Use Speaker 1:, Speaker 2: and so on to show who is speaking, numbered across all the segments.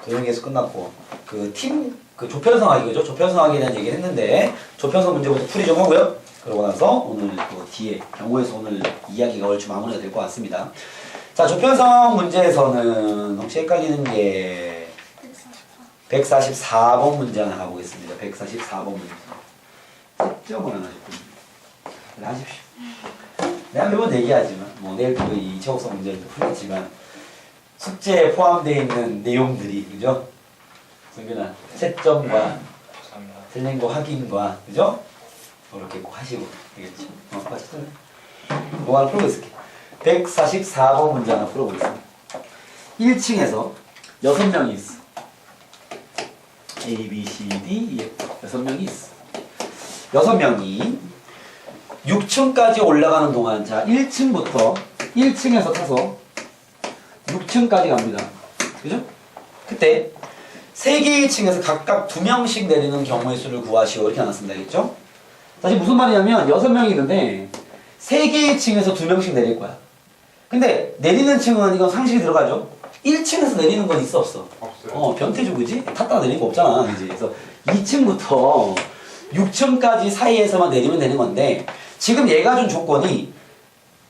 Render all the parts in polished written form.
Speaker 1: 도형계수 끝났고 그 조편성하기 그죠? 조편성하기에 대한 얘기를 했는데 조편성 문제부터 풀이 좀 하고요. 그러고 나서 오늘 또 뒤에 경우에서 오늘 이야기가 얼추 마무리가 될 것 같습니다. 자, 조편성 문제에서는 혹시 헷갈리는 게 144번 문제 하나 가보겠습니다. 144번 문제. 채점을 하나 좀 하십시오. 내가 매번 얘기하지만 뭐 내일도 이 제곱성 문제를 풀겠지만 숙제에 포함되어 있는 내용들이 그죠? 승균아 채점과 틀린 거 확인과 그죠? 이렇게 꼭 하시고 되겠죠? 어쨌든 뭐 하나 풀고 있을게. 144번 문제 하나 풀어보겠습니다. 1층에서 6명이 있어. A, B, C, D, E, F 6명이 있어. 6명이 6층까지 올라가는 동안 자 1층부터 1층에서 타서 6층까지 갑니다. 그죠? 그때 3개의 층에서 각각 2명씩 내리는 경우의 수를 구하시오 이렇게 나왔습니다. 알겠죠? 다시 무슨 말이냐면 6명이 있는데 3개의 층에서 2명씩 내릴 거야. 근데 내리는 층은 이건 상식이 들어가죠? 1층에서 내리는 건 있어 없어? 없어요. 변태주 그지? 탔다가 내리는 거 없잖아. 그지? 그래서 2층부터 6층까지 사이에서만 내리면 되는 건데 지금 얘가 준 조건이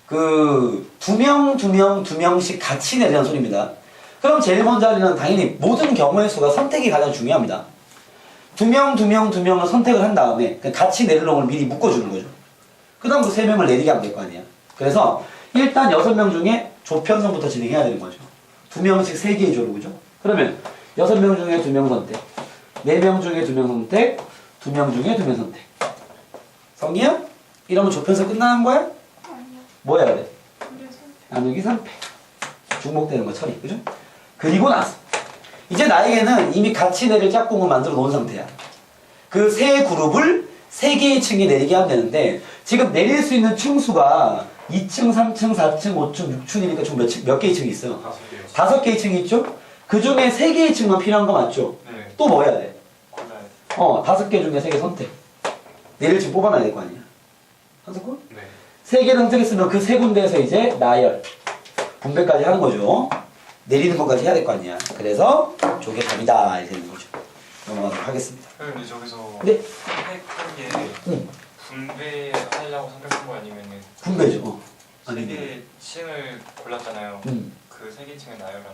Speaker 1: 그 2명씩 같이 내리는 소리입니다. 그럼 제일 먼저 하려는 당연히 모든 경우의 수가 선택이 가장 중요합니다. 2명을 선택을 한 다음에 같이 내릴 놈을 미리 묶어주는 거죠. 그 다음 그 3명을 내리게 하면 될 거 아니야. 그래서 일단 6명 중에 조편성부터 진행해야 되는 거죠. 2명씩 3개의 조로 그죠? 그러면 6명 중에 2명 선택, 4명 중에 2명 선택, 2명 중에 2명 선택. 성이야? 이러면 조편성 끝나는 거야?
Speaker 2: 아니요.
Speaker 1: 뭐 해야 돼?
Speaker 2: 그래서
Speaker 1: 나누기 3패. 중복되는 거 처리. 그죠? 그리고 나서 이제 나에게는 이미 같이 내릴 짝꿍을 만들어 놓은 상태야. 그 세 그룹을 3개의 층에 내리게 하면 되는데 지금 내릴 수 있는 층수가 2층, 3층, 4층, 5층, 6층이니까 총 몇 개의 층이 있어요? 5개의 층이 있죠? 그 중에 3개의 층만 필요한 거 맞죠?
Speaker 3: 네.
Speaker 1: 또 뭐 해야 돼?
Speaker 3: 골라야
Speaker 1: 5개 중에 3개 선택. 내릴 층 뽑아놔야 될 거 아니야. 한석군?
Speaker 3: 네.
Speaker 1: 3개를 선택했으면 그 3군데에서 이제 나열, 분배까지 하는 거죠. 내리는 것까지 해야 될 거 아니야. 그래서 저게 답이다 이렇게 되는 거죠. 넘어가도록 하겠습니다.
Speaker 3: 근데 저기서
Speaker 1: 네.
Speaker 3: 선택한 게 분배하려고 선택한 거 아니면은
Speaker 1: 분배죠.
Speaker 3: 세 개의 층을 골랐잖아요. 그 세 개 층을 나열하는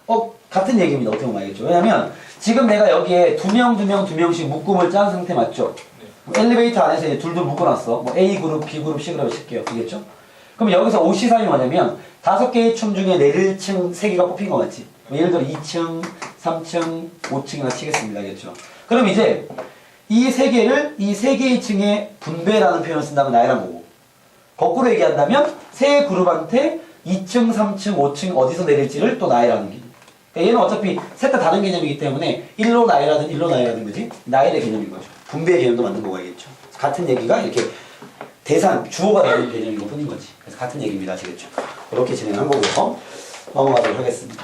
Speaker 3: 거예요.
Speaker 1: 같은 얘기입니다. 어떻게 보면 알겠죠. 왜냐면 지금 내가 여기에 2명씩 묶음을 짠 상태 맞죠?
Speaker 3: 네.
Speaker 1: 엘리베이터 안에서 이제 둘둘 묶어놨어. 뭐 A 그룹, B 그룹, C 그룹 칠게요. 되겠죠? 그럼 여기서 OC3이 뭐냐면 5개의 층 중에 내릴 층 3개가 뽑힌 거 맞지? 뭐 예를 들어 2층, 3층, 5층이나 치겠습니다. 알겠죠? 그럼 이제 이 3개의 층의 분배라는 표현을 쓴다면 나열한 거고 거꾸로 얘기한다면 세 그룹한테 2층, 3층, 5층 어디서 내릴지를 또 나열하는 게 그러니까 얘는 어차피 셋 다 다른 개념이기 때문에 1로 나열하든 거지 나열의 개념인 거죠. 분배의 개념도 만든 거고 알겠죠? 같은 얘기가 이렇게 대상, 주어가 다른 개념인 것 뿐인 거지. 그래서 같은 얘기입니다. 아시겠죠? 그렇게 진행한 거고요. 넘어가도록 하겠습니다.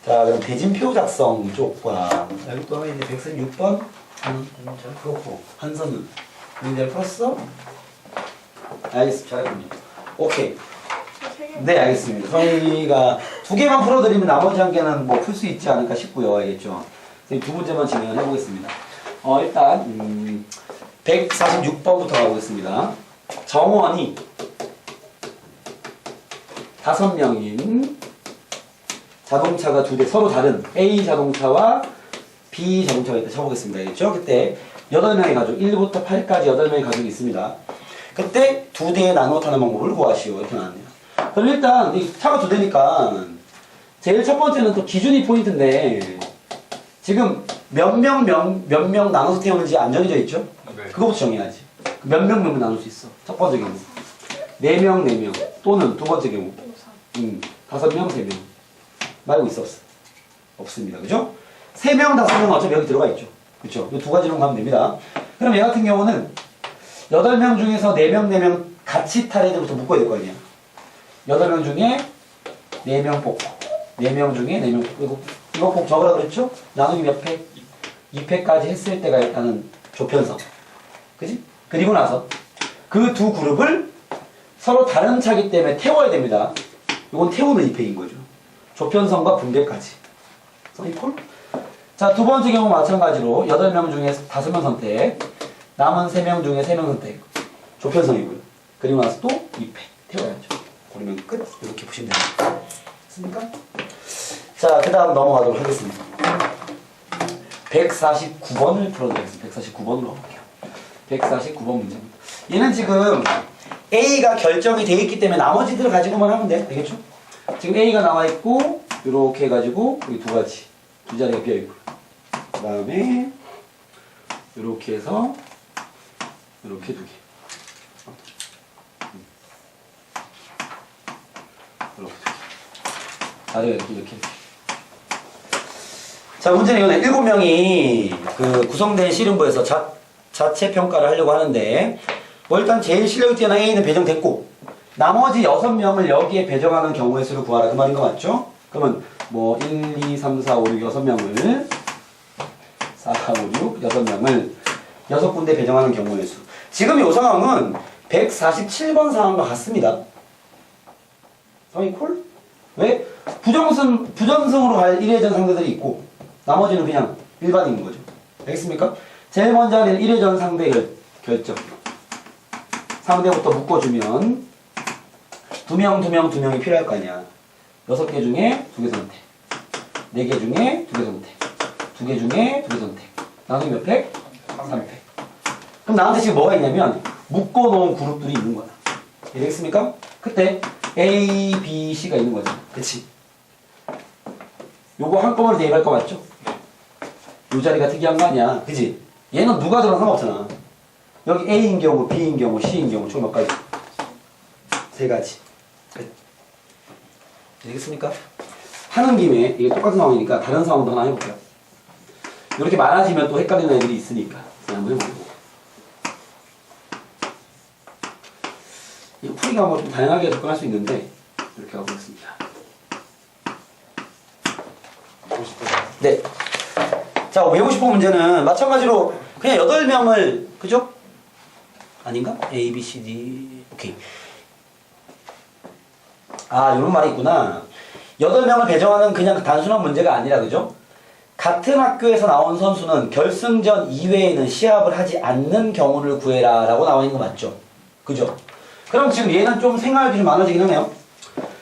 Speaker 1: 자, 그럼 대진표 작성 쪽과 여기 또 이제 146번 잘 풀었고 한선은 문제를 풀었어? 알겠습니다. 잘했군요. 오케이. 네, 알겠습니다. 저희가 2개만 풀어드리면 나머지 1개는 뭐 풀 수 있지 않을까 싶고요. 알겠죠? 두 문제만 진행을 해보겠습니다. 일단 146번부터 가보겠습니다. 정원이 5명인 자동차가 2대 서로 다른 A 자동차와 B 자동차가 있다 쳐보겠습니다. 알겠죠? 그때 8명의 가족, 1부터 8까지 8명의 가족이 있습니다. 그때 2대에 나누어 타는 방법을 구하시오. 이렇게 나왔네요. 그럼 일단 이 차가 2대니까 제일 첫 번째는 또 기준이 포인트인데 지금 몇 명 나눠서 태우는지 안 정해져 있죠?
Speaker 3: 네.
Speaker 1: 그거부터 정해야지. 몇 명 나눌 수 있어. 첫 번째 경우. 4명 또는 두 번째 경우. 5명, 3명. 말고 있어 없어? 없습니다. 그죠? 3명, 5명 어차피 여기 들어가 있죠. 그쵸? 이 2가지로 가면 됩니다. 그럼 얘 같은 경우는 8명 중에서 4명 같이 탈 애들부터 묶어야 될 거 아니야. 8명 중에 4명 뽑고 4명 중에 4명 뽑고 이거 꼭 적으라 그랬죠? 나누기 몇 팩? 2팩까지 했을 때가 일단은 조편성. 그지? 그리고 나서 그 두 그룹을 서로 다른 차기 때문에 태워야 됩니다. 이건 태우는 2팩인 거죠. 조편성과 분배까지. 서이콜. 자, 두 번째 경우 마찬가지로 8명 중에 5명 선택, 남은 3명 중에 3명 선택. 조편성이고요. 그리고 나서 또 2패 태워야죠. 그러면 끝. 이렇게 보시면 됩니다. 됐습니까? 자, 그 다음 넘어가도록 하겠습니다. 149번을 풀어드리겠습니다. 149번으로 가볼게요. 149번 문제입니다. 얘는 지금 A가 결정이 되어 있기 때문에 나머지들을 가지고만 하면 돼. 되겠죠? 지금 A가 나와 있고 이렇게 해가지고 여기 두 가지, 두 자리가 비어 있고, 그 다음에 이렇게 해서 이렇게 두 개. 이렇게 두 개. 자리가 이렇게. 자, 문제는 이거네. 7명이 그 구성된 씨름부에서 자체 평가를 하려고 하는데, 뭐 일단 제일 실력이 뛰어난 A는 배정됐고, 나머지 6명을 여기에 배정하는 경우의 수를 구하라. 그 말인 거 맞죠? 그러면 뭐 1, 2, 3, 4, 5, 6, 6명을 4, 5, 6, 6명을 6군데 배정하는 경우의 수. 지금 이 상황은 147번 상황과 같습니다. 서이콜? 왜? 부전승으로 갈 1회전 상대들이 있고, 나머지는 그냥 일반인 거죠. 알겠습니까? 제일 먼저 하는 1회전 상대 결정. 상대부터 묶어주면 2명이 필요할 거 아니야. 6개 중에 2개 선택. 4개 중에 2개 선택. 2개 중에 2개 선택. 나중에 몇 팩? 3팩. 그럼 나한테 지금 뭐가 있냐면 묶어놓은 그룹들이 있는 거야. 이해되겠습니까? 그때 A, B, C가 있는 거죠. 그치? 요거 한꺼번에 대입할 거 맞죠? 요 자리가 특이한 거 아니야. 그치? 얘는 누가 들어도 상관없잖아. 여기 A인 경우, B인 경우, C인 경우 총 몇 가지? 3가지. 되겠습니까? 하는 김에 이게 똑같은 상황이니까 다른 상황도 하나 해볼게요. 이렇게 많아지면 또 헷갈리는 애들이 있으니까 한번 해보고. 이 풀이가 뭐 좀 다양하게 접근할 수 있는데 이렇게 가보겠습니다. 네. 자, 외우고 싶은 문제는 마찬가지로 그냥 8명을, 그죠? 아닌가? A, B, C, D. 오케이. 아, 이런 말이 있구나. 8명을 배정하는 그냥 단순한 문제가 아니라, 그죠? 같은 학교에서 나온 선수는 결승전 이외에는 시합을 하지 않는 경우를 구해라 라고 나와 있는 거 맞죠? 그죠? 그럼 지금 얘는 좀 생각할 게 좀 많아지긴 하네요.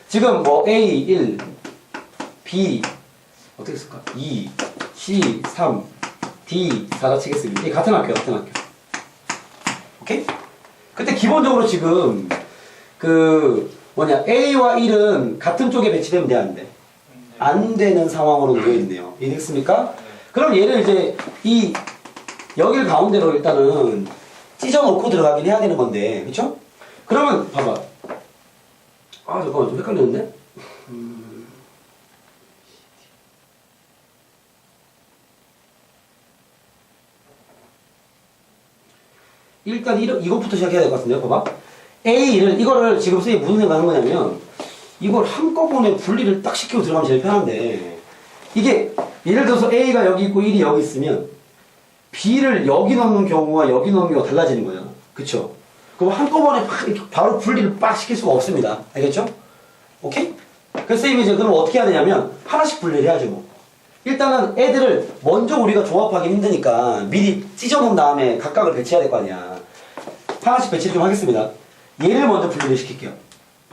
Speaker 1: 지금 뭐 A 1, B 어떻게 쓸까? 2, C 3, D 4다 치겠습니다. 이게 같은 학교. 오케이? 근데 기본적으로 지금 A와 1은 같은 쪽에 배치되면 돼, 안 돼? 안 되는 상황으로 놓여 있네요. 이해됐습니까? 그럼 얘를 이제 여길 가운데로 일단은 찢어놓고 들어가긴 해야 되는 건데, 그쵸? 그러면 봐봐. 아, 잠깐만, 좀 헷갈리는데? 일단 이것부터 시작해야 될 것 같은데요. 봐봐. 이거를 지금 선생님이 무슨 생각하는 거냐면, 이걸 한꺼번에 분리를 딱 시키고 들어가면 제일 편한데, 이게 예를 들어서 A가 여기 있고 1이 여기 있으면 B를 여기 넣는 경우와 여기 넣는 경우가 달라지는 거잖아. 그쵸? 그럼 한꺼번에 바로 분리를 빡 시킬 수가 없습니다. 알겠죠? 오케이? 그래서 선생님이 이제 그럼 어떻게 해야 되냐면 하나씩 분리를 해야죠. 뭐. 일단은 애들을 먼저 우리가 조합하기 힘드니까 미리 찢어놓은 다음에 각각을 배치해야 될 거 아니야. 하나씩 배치를 좀 하겠습니다. 얘를 먼저 분리를 시킬게요.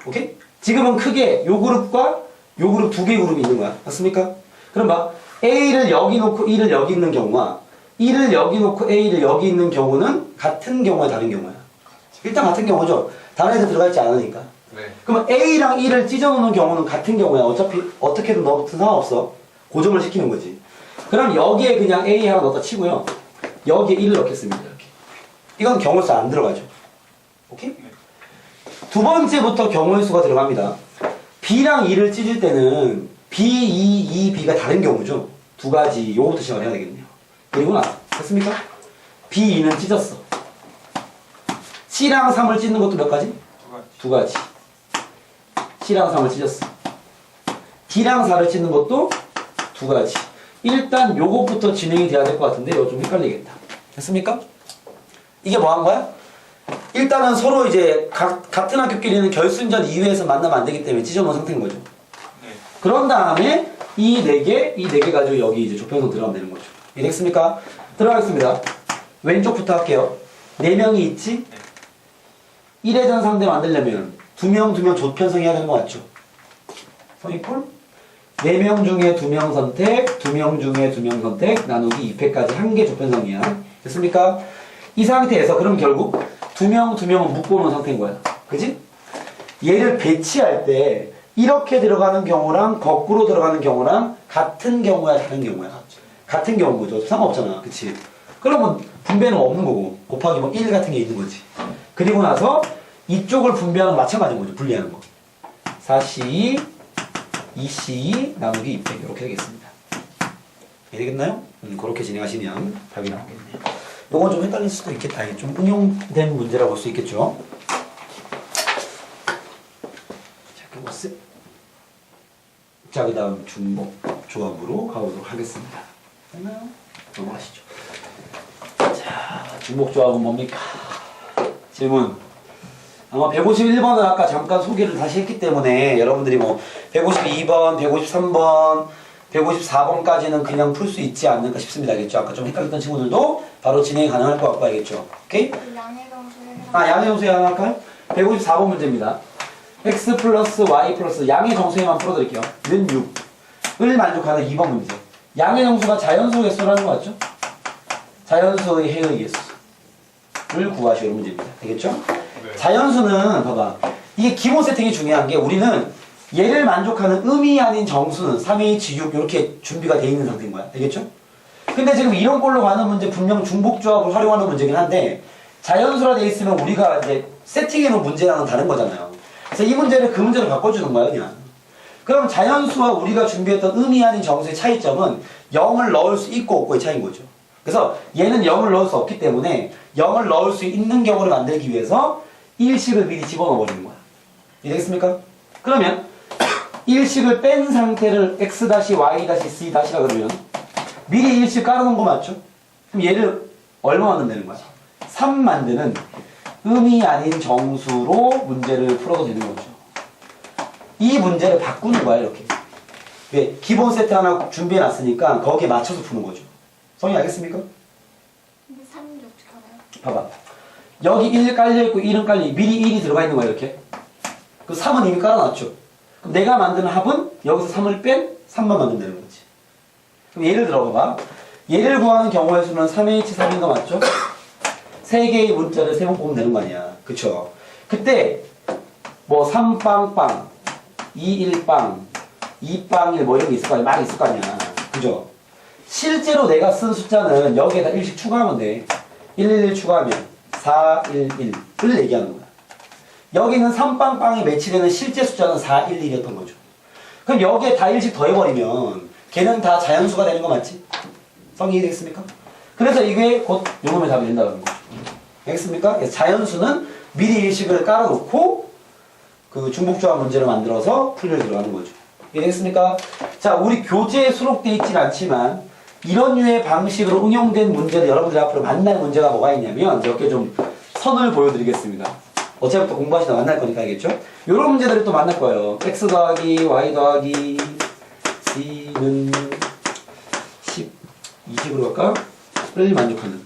Speaker 1: 오케이? 지금은 크게 요 그룹과 요 그룹 2개 그룹이 있는 거야. 맞습니까? 그럼 봐. A를 여기 놓고 1을 여기 있는 경우와 1을 여기 놓고 A를 여기 있는 경우는 같은 경우와 다른 경우야. 일단 같은 경우죠. 다른 애들 들어가 있지 않으니까.
Speaker 3: 네.
Speaker 1: 그러면 A랑 1을 찢어놓는 경우는 같은 경우야. 어차피 어떻게든 넣어도 상관없어. 고정을 시키는 거지. 그럼 여기에 그냥 A 하나 넣었다 치고요. 여기에 1을 넣겠습니다. 이렇게. 이건 경우의 수 안 들어가죠. 오케이? 두 번째부터 경우의 수가 들어갑니다. B랑 2를 찢을 때는 B, 2, 2, B가 다른 경우죠. 두 가지. 요거부터 시작을 해야 되겠네요. 그리고 나서. 됐습니까? B, 2는 찢었어. C랑 3을 찢는 것도 몇 가지? 두 가지. C랑 3을 찢었어. D랑 4를 찢는 것도 두 가지. 일단 요것부터 진행이 돼야 될 것 같은데 이거 좀 헷갈리겠다. 됐습니까? 이게 뭐 한 거야? 일단은 서로 이제 같은 학교끼리는 결승전 2회에서 만나면 안 되기 때문에 찢어놓은 상태인 거죠.
Speaker 3: 네.
Speaker 1: 그런 다음에 이 4개 가지고 여기 이제 조편성 들어가면 되는 거죠. 이해됐습니까? 들어가겠습니다. 왼쪽부터 할게요. 4명이 있지? 1회전 상대 만들려면 2명 조편성 해야 되는 거 맞죠? 성립골? 4명 중에 2명 선택, 2명 중에 2명 선택, 나누기 2패까지 한 개 조편성이야. 됐습니까? 이 상태에서 그럼 결국 2명은 묶어놓은 상태인 거야. 그지? 얘를 배치할 때 이렇게 들어가는 경우랑 거꾸로 들어가는 경우랑 같은 경우야, 다른 경우야? 같은 경우인 거죠. 상관없잖아. 그치? 그러면 분배는 없는 거고 곱하기 뭐 1 같은 게 있는 거지. 그리고 나서 이쪽을 분배하는 거 마찬가지인 거죠. 분리하는 거. 4C, 2C 나누기 2패 이렇게 되겠습니다. 이해되겠나요? 그렇게 진행하시면 답이 나오겠네요. 요건 좀 헷갈릴 수도 있겠다. 이게 좀 응용된 문제라고 볼 수 있겠죠. 자, 그 다음 중복 조합으로 가보도록 하겠습니다. 됐나요? 넘어가시죠. 자, 중복 조합은 뭡니까? 질문. 아마 151번은 아까 잠깐 소개를 다시 했기 때문에 여러분들이 뭐 152번, 153번, 154번까지는 그냥 풀 수 있지 않을까 싶습니다. 알겠죠? 아까 좀 헷갈렸던 친구들도 바로 진행이 가능할 것 같고 알겠죠? 오케이?
Speaker 2: 양의 정수를
Speaker 1: 양의 정수에 하나 할까요? 154번 문제입니다. x 플러스 y 플러스 양의 정수에만 풀어드릴게요. 는 6을 만족하는 2번 문제. 양의 정수가 자연수 개수라는 거 맞죠? 자연수의 해의 개수를 구하시오 문제입니다. 되겠죠?
Speaker 3: 네.
Speaker 1: 자연수는 봐봐. 이게 기본 세팅이 중요한 게 우리는 얘를 만족하는 음이 아닌 정수는 3H6 이렇게 준비가 돼 있는 상태인 거야. 되겠죠? 근데 지금 이런 걸로 가는 문제 분명 중복조합을 활용하는 문제긴 한데 자연수라 돼 있으면 우리가 이제 세팅해놓은 문제랑은 다른 거잖아요. 그래서 이 문제를 그 문제로 바꿔주는 거야 그냥. 그럼 자연수와 우리가 준비했던 음이 아닌 정수의 차이점은 0을 넣을 수 있고 없고의 차이인 거죠. 그래서 얘는 0을 넣을 수 없기 때문에 0을 넣을 수 있는 경우를 만들기 위해서 일식을 미리 집어넣어 버리는 거야. 이해되겠습니까? 그러면 일식을 뺀 상태를 x-y-c-가 그러면 미리 일식 깔아놓은 거 맞죠? 그럼 얘를 얼마 만든다는 거야? 3 만드는 음이 아닌 정수로 문제를 풀어도 되는 거죠. 이 문제를 바꾸는 거야 이렇게. 왜? 기본 세트 하나 준비해놨으니까 거기에 맞춰서 푸는 거죠. 성이 알겠습니까?
Speaker 2: 근데 3이 어떻게 알아요?
Speaker 1: 봐봐. 여기 1 깔려있고 1은 깔려 미리 1이 들어가 있는 거야 이렇게. 그 3은 이미 깔아놨죠. 그럼 내가 만드는 합은 여기서 3을 뺀 3만 만든다는 거지. 그럼 예를 들어 봐봐. 얘를 구하는 경우의 수는 3H3인 거 맞죠? 3개의 문자를 3번 뽑으면 되는 거 아니야. 그쵸? 그때 뭐 3빵빵, 2일빵, 2빵1 뭐 이런 게 있을 거 아니야. 막 있을 거 아니야. 그죠? 실제로 내가 쓴 숫자는 여기에다 1씩 추가하면 돼. 111 추가하면 411을 얘기하는 거야. 여기는 3빵빵이 매치되는 실제 숫자는 411이었던 거죠. 그럼 여기에 다 1씩 더해버리면 걔는 다 자연수가 되는 거 맞지? 성이 되겠습니까? 그래서 이게 곧 요놈의 답이 된다는 거죠. 알겠습니까? 그래서 자연수는 미리 일식을 깔아놓고 그 중복조합 문제를 만들어서 풀려 들어가는 거죠. 이해되겠습니까? 자, 우리 교재에 수록되어 있진 않지만 이런 류의 방식으로 응용된 문제를 여러분들 앞으로 만날 문제가 뭐가 있냐면 몇 개 좀 선을 보여드리겠습니다. 어차피 또 공부하시다 만날 거니까 알겠죠? 이런 문제들을 또 만날 거예요. x 더하기 y 더하기 c는 10, 20으로 갈까? 를 만족하는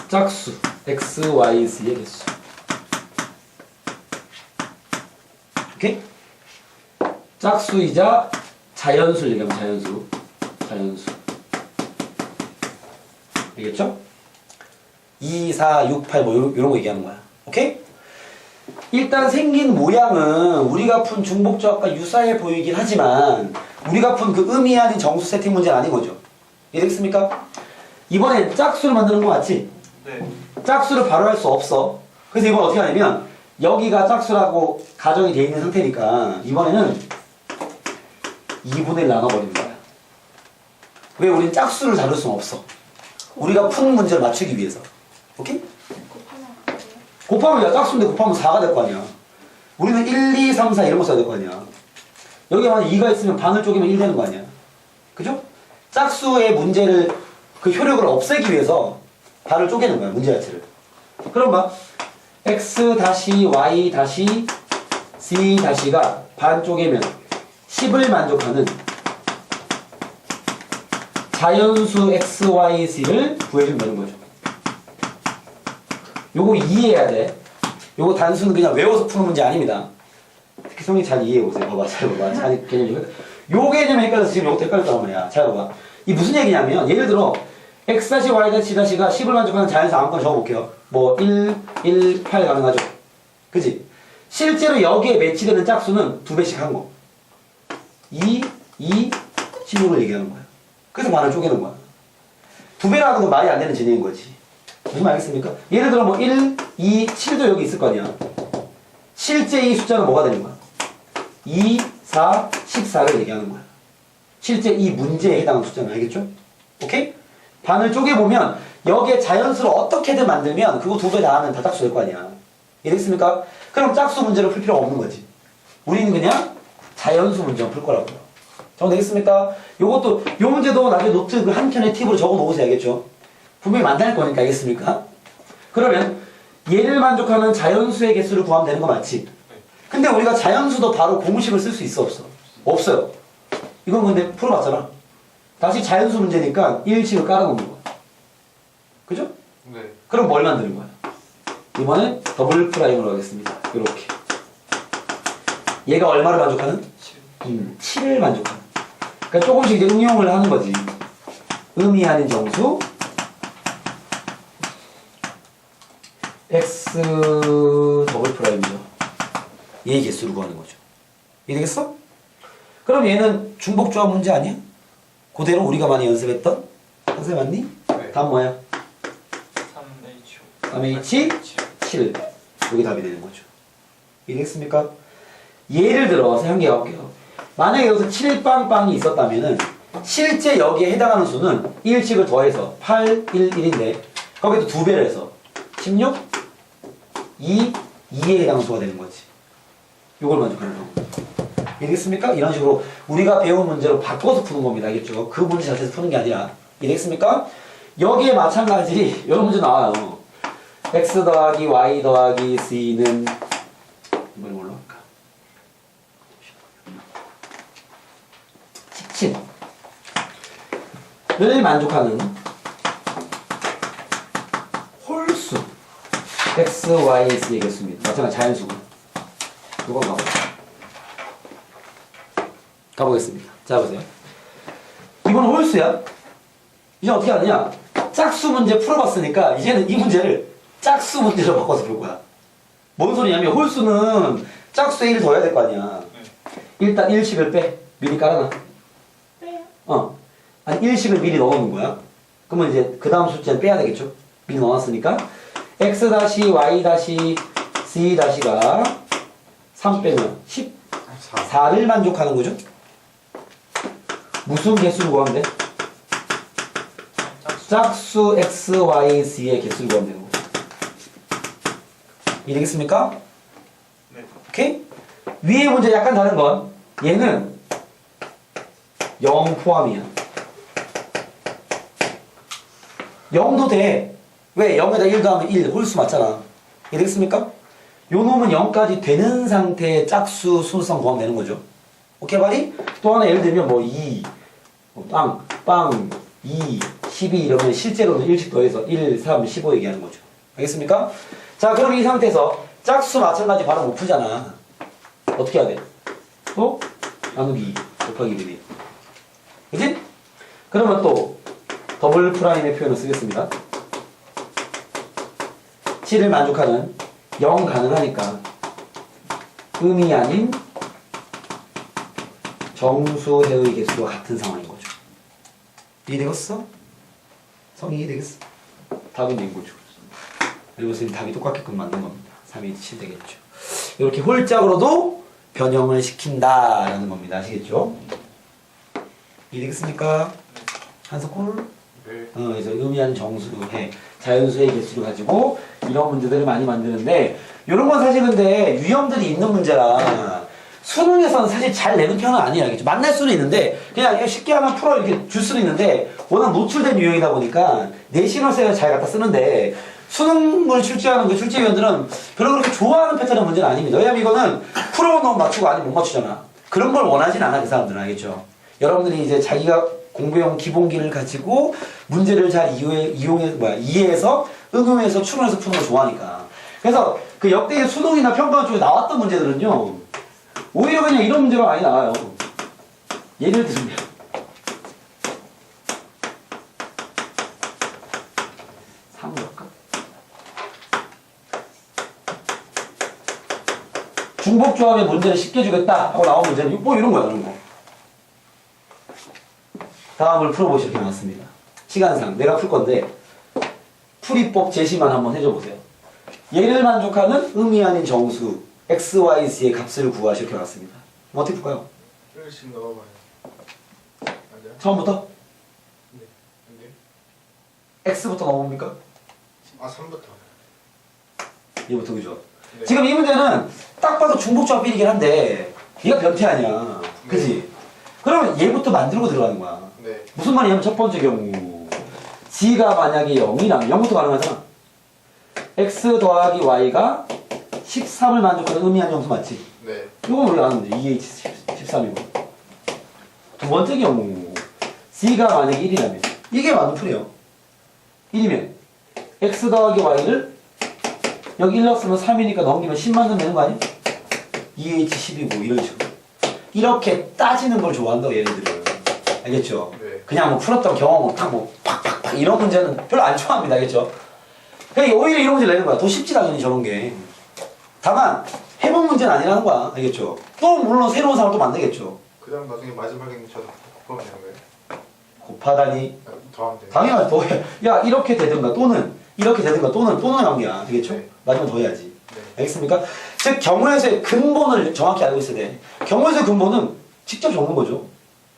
Speaker 1: 짝수 x, y, z의 개수. 오케이? 짝수이자 자연수를 얘기하면 자연수. 알겠죠? 2, 4, 6, 8 뭐 요런 거 얘기하는 거야. 오케이? 일단 생긴 모양은 우리가 푼 중복조합과 유사해 보이긴 하지만 우리가 푼 그 의미 아닌 정수 세팅 문제는 아닌 거죠. 이해됐습니까? 이번엔 짝수를 만드는 거 맞지?
Speaker 3: 네.
Speaker 1: 짝수를 바로 할 수 없어. 그래서 이번 어떻게 하냐면 여기가 짝수라고 가정이 되어 있는 상태니까 이번에는 2분의 1 나눠버리는 거야. 왜? 우린 짝수를 다룰 수는 없어. 우리가 푼 문제를 맞추기 위해서. 오케이?
Speaker 2: 곱하면 안 돼요?
Speaker 1: 곱하면 야 짝수인데 곱하면 4가 될 거 아니야. 우리는 1, 2, 3, 4 이런 거 써야 될 거 아니야. 여기 만약 2가 있으면 반을 쪼개면 1 되는 거 아니야. 그죠? 짝수의 문제를 그 효력을 없애기 위해서 반을 쪼개는 거야. 문제 자체를. 그럼 막 x-y-z C-가 반 쪼개면 10을 만족하는 자연수 x, y, z를 구해주면 되는 거죠. 요거 이해해야 돼. 요거 단수는 그냥 외워서 푸는 문제 아닙니다. 특히 성이 잘 이해해보세요. 봐봐, 잘 봐봐. 잘 개념이. 요 개념이 헷갈려서 지금 요것도 헷갈렸단 말이야. 잘 봐봐. 이 무슨 얘기냐면, 예를 들어, x-y-가 10을 만족하는 자연수 아무거나 적어볼게요. 뭐, 1, 8 가능하죠. 그치? 실제로 여기에 매치되는 짝수는 2배씩 한 거. 2, 16을 얘기하는 거야. 그래서 반을 쪼개는 거야. 2배라는 건 말이 안 되는 진행인 거지. 무슨 말 알겠습니까? 예를 들어 뭐 1, 2, 7도 여기 있을 거 아니야. 실제 이 숫자는 뭐가 되는 거야? 2, 4, 14를 얘기하는 거야. 실제 이 문제에 해당하는 숫자는 알겠죠? 오케이? 반을 쪼개보면 여기에 자연수를 어떻게든 만들면 그거 2배 다 하면 다 짝수 될 거 아니야. 이해됐습니까? 그럼 짝수 문제를 풀 필요가 없는 거지. 우리는 그냥 자연수 문제만 풀 거라고요. 정되겠습니까? 요것도, 요 문제도 나중에 노트 그 한 켠에 팁으로 적어 놓으세요. 알겠죠? 분명히 만날 거니까. 알겠습니까? 그러면 얘를 만족하는 자연수의 개수를 구하면 되는 거 맞지? 근데 우리가 자연수도 바로 공식을 쓸 수 있어 없어? 없어요. 이건 근데 풀어봤잖아. 다시 자연수 문제니까 1식을 깔아놓는 거야. 그죠?
Speaker 3: 네.
Speaker 1: 그럼 뭘 만드는 거야? 이번엔 더블 프라임으로 하겠습니다. 이렇게. 얘가 얼마를 만족하는? 7을 만족하는. 그러니까 조금씩 이제 응용을 하는 거지. 의미 아닌 정수 x 더블 프라임이죠. 얘의 개수를 구하는 거죠. 이해되겠어? 그럼 얘는 중복조합 문제 아니야? 그대로 우리가 많이 연습했던? 선생님 맞니?
Speaker 3: 네.
Speaker 1: 답 뭐야?
Speaker 3: 3H
Speaker 1: 7. 여기 답이 되는 거죠. 이해됐습니까? 예를 들어서 한 개 가볼게요. 만약에 여기서 7빵빵이 있었다면은 실제 여기에 해당하는 수는 1씩을 더해서 8, 1, 1인데 거기도 2배를 해서 16, 2, 2에 해당하는 수가 되는 거지. 요걸 만족하는 거. 이해됐습니까? 이런 식으로 우리가 배운 문제로 바꿔서 푸는 겁니다. 알겠죠? 그 문제 자체에서 푸는 게 아니라. 이해됐습니까? 여기에 마찬가지 이런 문제 나와요. x 더하기 y 더하기 c는 이번에 뭘로 할까? 17을 만족하는 홀수 x, y, z의 개수입니다. 마찬가지 자연수고. 이거 가보겠습니다. 자 보세요. 이건 홀수야. 이제 어떻게 하느냐? 짝수 문제 풀어봤으니까 이제는 이 문제를 짝수 문제로 바꿔서 풀 거야. 뭔 소리냐면 홀수는 짝수에 1 더해야 될 거 아니야. 일단 1식을 빼. 미리 깔아놔.
Speaker 2: 빼요.
Speaker 1: 아니 1식을 미리 넣어놓는 거야. 그러면 이제 그 다음 숫자는 빼야 되겠죠? 미리 넣어놨으니까 x 다시 y 다시 c 다시가 3 빼면 14를 만족하는 거죠? 무슨 개수를 구하면 돼? 짝수 x, y, z의 개수를 구하면 되는 거죠. 이해되겠습니까?
Speaker 3: 네.
Speaker 1: 오케이? 위의 문제 약간 다른 건 얘는 0 포함이야. 0도 돼. 왜? 0에다 1 더하면 1 홀수 맞잖아. 이해되겠습니까? 요 놈은 0까지 되는 상태의 짝수 순수성 구하면 되는 거죠. 오케이 바리? 또 하나 예를 들면 뭐 2, 빵, 2, 12 이러면 실제로는 1씩 더해서 1, 3, 15 얘기하는 거죠. 알겠습니까? 자 그럼 이 상태에서 짝수 마찬가지 바로 못 풀잖아. 어떻게 해야 돼? 또 나누기 곱하기 1이. 그치? 그러면 또 더블 프라임의 표현을 쓰겠습니다. 7을 만족하는 0 가능하니까 의미 아닌 정수의 개수와 같은 상황인 거죠. 이해되겠어? 성이 이해되겠어? 답은 된 거죠. 그리고 선생님 답이 똑같게끔 만든 겁니다. 3이 7 되겠죠. 이렇게 홀짝으로도 변형을 시킨다라는 겁니다. 아시겠죠? 이해되겠습니까? 한석골?
Speaker 3: 네.
Speaker 1: 그래서 의미하는 정수의 자연수의 개수를 가지고 이런 문제들을 많이 만드는데 이런 건 사실 근데 유형들이 있는 문제라 수능에서는 사실 잘 내는 편은 아니에요. 알겠죠? 만날 수는 있는데 그냥 쉽게 하나 풀어 이렇게 줄 수는 있는데 워낙 노출된 유형이다 보니까 내신어서야 잘 갖다 쓰는데 수능을 출제하는 그 출제위원들은 별로 그렇게 좋아하는 패턴의 문제는 아닙니다. 왜냐면 이거는 풀어놓으면 맞추고 아니 못 맞추잖아. 그런 걸 원하진 않아 그 사람들은. 알겠죠? 여러분들이 이제 자기가 공부용 기본기를 가지고 문제를 잘 이해해서 응용해서 추론해서 푸는 걸 좋아하니까. 그래서 그 역대의 수능이나 평가 쪽에 나왔던 문제들은요 오히려 그냥 이런 문제가 많이 나와요. 예를 들면 상볼까? 중복조합의 문제를 쉽게 주겠다 하고 나온 문제는 뭐 이런 거야, 이런 거. 다음을 풀어보시면 이렇게 나왔습니다. 시간상 내가 풀 건데 풀이법 제시만 한번 해줘 보세요. 얘를 만족하는 의미 아닌 정수 x, y, z의 값을 구하시 이렇게 나왔습니다. 어떻게 풀까요?
Speaker 2: 1씩 넣어봐요. 맞아요?
Speaker 1: 처음부터
Speaker 2: 네. 근데
Speaker 1: x부터 넣어봅니까?
Speaker 2: 3부터.
Speaker 1: 얘부터 그죠?
Speaker 2: 네.
Speaker 1: 지금 이 문제는 딱 봐도 중복조합 비리긴 한데 얘가 변태 아니야. 그지? 그러면 얘부터 만들고 들어가는 거야.
Speaker 2: 네.
Speaker 1: 무슨 말이냐면 첫 번째 경우 g가 만약에 0이라면 0부터 가능하잖아. x 더하기 y가 13을 만족하는 의미한 정수 맞지?
Speaker 2: 네.
Speaker 1: 이건 우리가 아는데 2h 13이고. 두 번째 경우 g가 만약에 1이라면 이게 맞는 풀이에요. 1이면 x 더하기 y를 여기 1 넣었으면 3이니까 넘기면 10 만들면 되는 거 아니야? 2h 10이고 이런 식으로 이렇게 따지는 걸 좋아한다고 얘네들은. 알겠죠?
Speaker 2: 네.
Speaker 1: 그냥 뭐 풀었던 경험을 탁뭐 팍팍팍 이런 문제는 별로 안 좋아합니다. 알겠죠? 그러니까 오히려 이런 문제 내는 거야. 더 쉽지 당연히 저런 게. 다만 해본 문제는 아니라는 거야. 알겠죠? 또 물론 새로운 상황을 또 만들겠죠.
Speaker 2: 그 다음 나중에 마지막에는 저도 곱하면 되는 거예요?
Speaker 1: 곱하다니
Speaker 2: 더하면 돼요?
Speaker 1: 당연하지. 더해. 야 이렇게 되든가 또는 이렇게 되든가 또는 나온게야. 알겠죠?
Speaker 2: 네.
Speaker 1: 마지막 더해야지.
Speaker 2: 네.
Speaker 1: 알겠습니까? 즉 경우에서의 근본을 정확히 알고 있어야 돼. 경우에서의 근본은 직접 적는 거죠.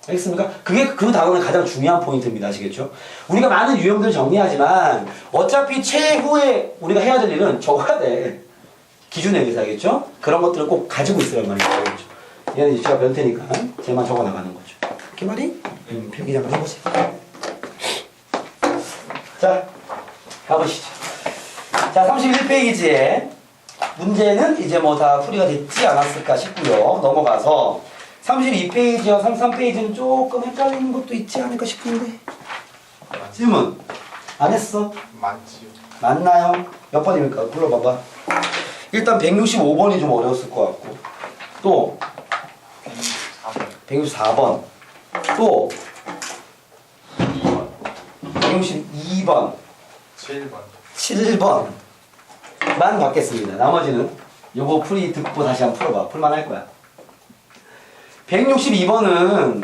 Speaker 1: 알겠습니까? 그게 그 단원의 가장 중요한 포인트입니다. 아시겠죠? 우리가 많은 유형들을 정리하지만 어차피 최후에 우리가 해야 될 일은 적어야 돼. 기준에 의해서. 알겠죠? 그런 것들을 꼭 가지고 있으란 말이죠. 알겠죠? 얘는 제가 변태니까 제만 적어 나가는 거죠. 이렇게 말이? 필기 잠깐 해보세요. 자, 가보시죠. 자, 31페이지에 문제는 이제 뭐 다 풀이가 됐지 않았을까 싶고요. 넘어가서 32페이지와 33페이지는 조금 헷갈리는 것도 있지 않을까 싶은데. 질문 안 했어?
Speaker 2: 많지요.
Speaker 1: 맞나요? 몇 번입니까? 불러봐봐. 일단 165번이 좀 어려웠을 것 같고 또 164번 또 162번
Speaker 2: 7번.
Speaker 1: 7번 만 받겠습니다. 나머지는 요거 풀이 듣고 다시 한번 풀어봐. 풀만할 거야. 162번은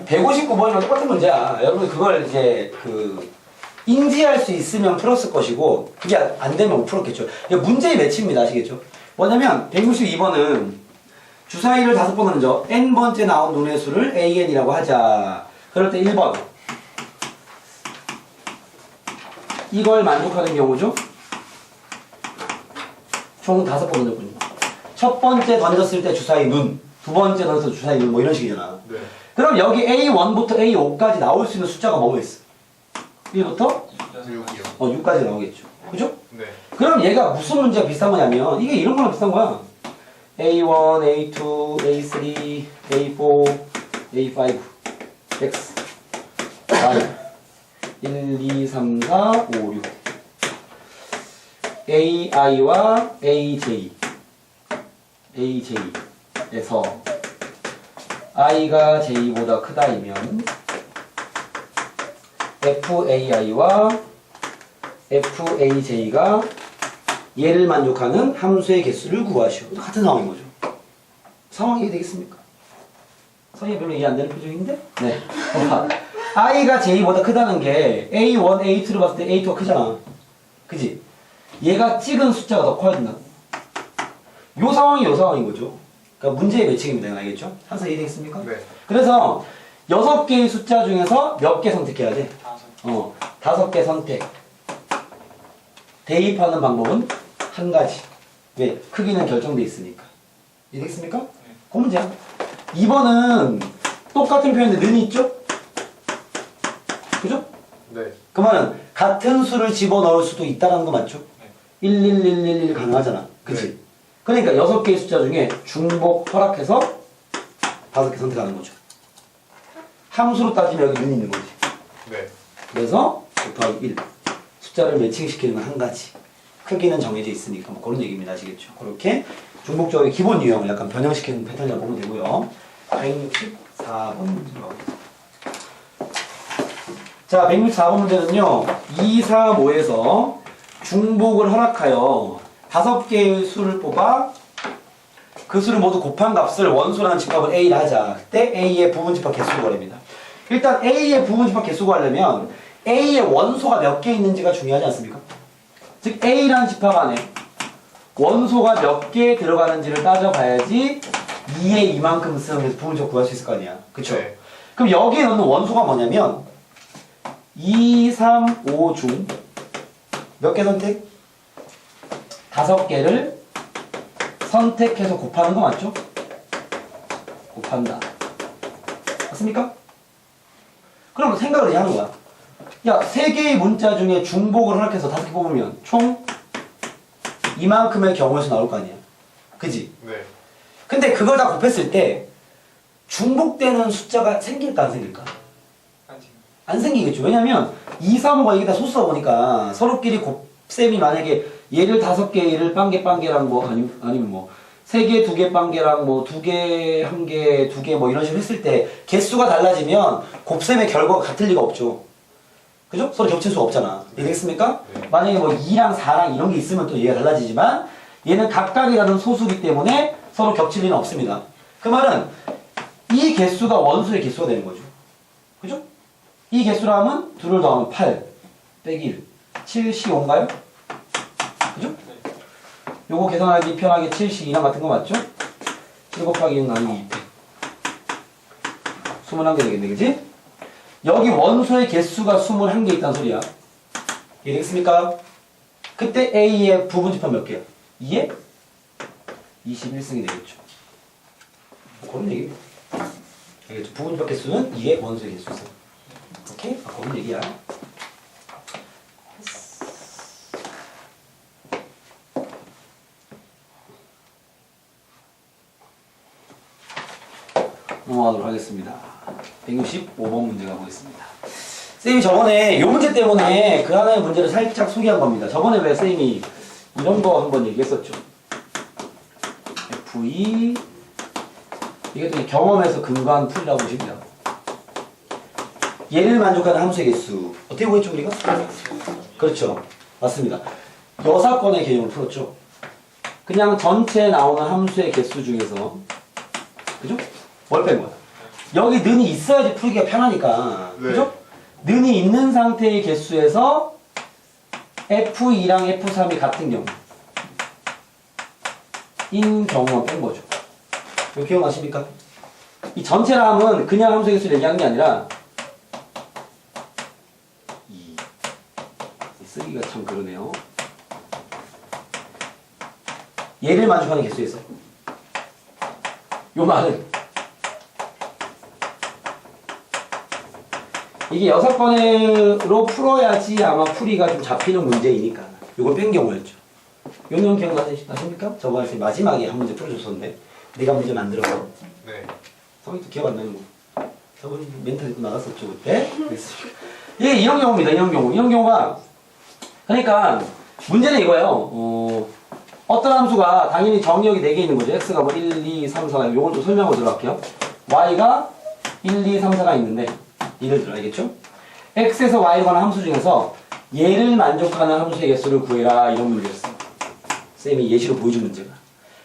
Speaker 1: 159번이랑 똑같은 문제야. 여러분 그걸 이제 인지할 수 있으면 풀었을 것이고 그게 안 되면 못 풀었겠죠. 이게 문제의 매치입니다. 아시겠죠? 뭐냐면 162번은 주사위를 5번 얹어 n번째 나온 눈의 수를 an이라고 하자. 그럴 때 1번 이걸 만족하는 경우죠. 총 5번 얹었군요. 첫 번째 던졌을 때 주사위 눈, 두 번째 던졌을 때 주사위 눈, 뭐 이런 식이잖아.
Speaker 2: 네.
Speaker 1: 그럼 여기 A1부터 A5까지 나올 수 있는 숫자가 뭐가 있어? 1부터
Speaker 2: 6이요.
Speaker 1: 6까지 나오겠죠. 그죠?
Speaker 2: 네.
Speaker 1: 그럼 얘가 무슨 문제가 비슷한 거냐면 이게 이런 거랑 비슷한 거야. A1, A2, A3, A4, A5, X, Y 1, 2, 3, 4, 5, 6 AI와 AJ에서 I가 J보다 크다이면 FAI와 FAJ가 얘를 만족하는 함수의 개수를 구하시오. 같은 상황인 거죠. 상황이 이해되겠습니까? 성이 별로 이해 안 되는 표정인데? 네. I가 J보다 크다는 게 A1, A2를 봤을 때 A2가 크잖아. 그지? 얘가 찍은 숫자가 더 커야 된다. 요 상황이 요 상황인 거죠. 그러니까 문제의 매칭입니다. 알겠죠? 항상 이해되겠습니까?
Speaker 2: 네.
Speaker 1: 그래서 6개의 숫자 중에서 몇 개 선택해야 돼? 5개 선택. 대입하는 방법은 한 가지. 왜? 크기는 결정돼 있으니까. 이해되겠습니까? 그 문제야. 2번은 똑같은 표현인데 는이 있죠? 그죠?
Speaker 2: 네.
Speaker 1: 그 말은 같은 수를 집어넣을 수도 있다는 거 맞죠? 1, 1, 1, 1, 1 가능하잖아. 그치? 그러니까 6개의 숫자 중에 중복 허락해서 5개 선택하는 거죠. 함수로 따지면 여기 눈이 있는 거지.
Speaker 2: 네.
Speaker 1: 그래서 곱하기 1. 숫자를 매칭시키는 건 한 가지. 크기는 정해져 있으니까 뭐 그런 얘기입니다. 아시겠죠? 그렇게 중복적의 기본 유형을 약간 변형시키는 패턴이라고 보면 되고요. 164번 문제로 가겠습니다. 자, 164번 문제는요. 2, 4, 5에서 중복을 허락하여 5개의 수를 뽑아 그 수를 모두 곱한 값을 원수라는 집합을 A를 하자. 그때 A의 부분집합 개수를 구합니다. 일단 A의 부분집합 개수 구하려면 A의 원소가 몇 개 있는지가 중요하지 않습니까? 즉 A라는 집합 안에 원소가 몇 개 들어가는지를 따져봐야지 2에 이만큼 쓰면서 부분집합 구할 수 있을 거 아니야. 그쵸?
Speaker 2: 네.
Speaker 1: 그럼 여기에 넣는 원소가 뭐냐면 2, 3, 5 중 몇 개 선택? 5개를 선택해서 곱하는 거 맞죠? 곱한다. 맞습니까? 그럼 생각을 이제 하는 거야. 야, 3개의 문자 중에 중복을 허락해서 5개 뽑으면 총 이만큼의 경우에서 나올 거 아니야. 그지?
Speaker 2: 네.
Speaker 1: 근데 그걸 다 곱했을 때 중복되는 숫자가 생길까 안 생길까? 안 생기겠죠. 왜냐면 2, 3, 5가 이게 다 소수다 보니까 서로끼리 곱셈이 만약에 얘를 5개, 얘를 빵개랑 뭐 아니면 뭐 3개, 2개 빵개랑 뭐 2개, 1개, 2개 뭐 이런 식으로 했을 때 개수가 달라지면 곱셈의 결과가 같을 리가 없죠. 그죠? 서로 겹칠 수가 없잖아. 이해됐습니까?
Speaker 2: 네.
Speaker 1: 만약에 뭐 2랑 4랑 이런 게 있으면 또 얘가 달라지지만 얘는 각각이 다른 소수기 때문에 서로 겹칠 리는 없습니다. 그 말은 이 개수가 원수의 개수가 되는 거죠. 그죠? 이 개수라 하면 2를 더하면 8 빼기 1 75인가요? 그죠? 요거 계산하기 편하게 72랑 같은 거 맞죠? 7 곱하기 6 나누기 2패 21개 되겠네, 그지? 여기 원소의 개수가 21개 있다는 소리야. 이해되겠습니까? 그때 A의 부분집합 몇 개야? 2에 21승이 되겠죠. 그런 얘기입니다. 알겠죠? 부분집합 개수는 2의 원소의 개수죠. 오케이? 그런 얘기야. 넘어가도록 하겠습니다. 165번 문제 가보겠습니다. 쌤이 저번에 이 문제 때문에 그 하나의 문제를 살짝 소개한 겁니다. 저번에 왜 쌤이 이런 거 한번 얘기했었죠. F2 이게 또 경험에서 근거한 풀이라고 보시면 돼요. 얘를 만족하는 함수의 개수 어떻게 구했죠 우리가? 그렇죠. 맞습니다. 여사건의 개념을 풀었죠. 그냥 전체에 나오는 함수의 개수 중에서 그죠? 뭘 뺀 거야? 여기 는이 있어야지 풀기가 편하니까.
Speaker 2: 네.
Speaker 1: 그죠? 는이 있는 상태의 개수에서 F2랑 F3이 같은 경우 인 경우만 뺀 거죠. 이거 기억나십니까? 이 전체람은 그냥 함수의 개수를 얘기한 게 아니라 쓰기가 참 그러네요. 얘를 만족하는 개수에서 요 말은 이게 6번으로 풀어야지 아마 풀이가 좀 잡히는 문제이니까 요걸 뺀 경우였죠. 요는 기억나십니까? 저번에 마지막에 한 문제 풀어줬었는데 내가 문제 만들어서
Speaker 2: 네.
Speaker 1: 성희도 기억 안 나는 거. 저번에 멘탈 입고 나갔었죠 그때. 예, 이런 경우입니다. 이런 경우가 그러니까 문제는 이거예요. 어떤 함수가 당연히 정의역이 4개 있는 거죠. x가 뭐 1, 2, 3, 4 요걸 좀 설명하고 들어갈게요. y가 1, 2, 3, 4가 있는데 예를 들어 알겠죠? x에서 y로 가는 함수 중에서 얘를 만족하는 함수의 개수를 구해라 이런 문제였어요. 쌤이 예시로 보여준 문제가.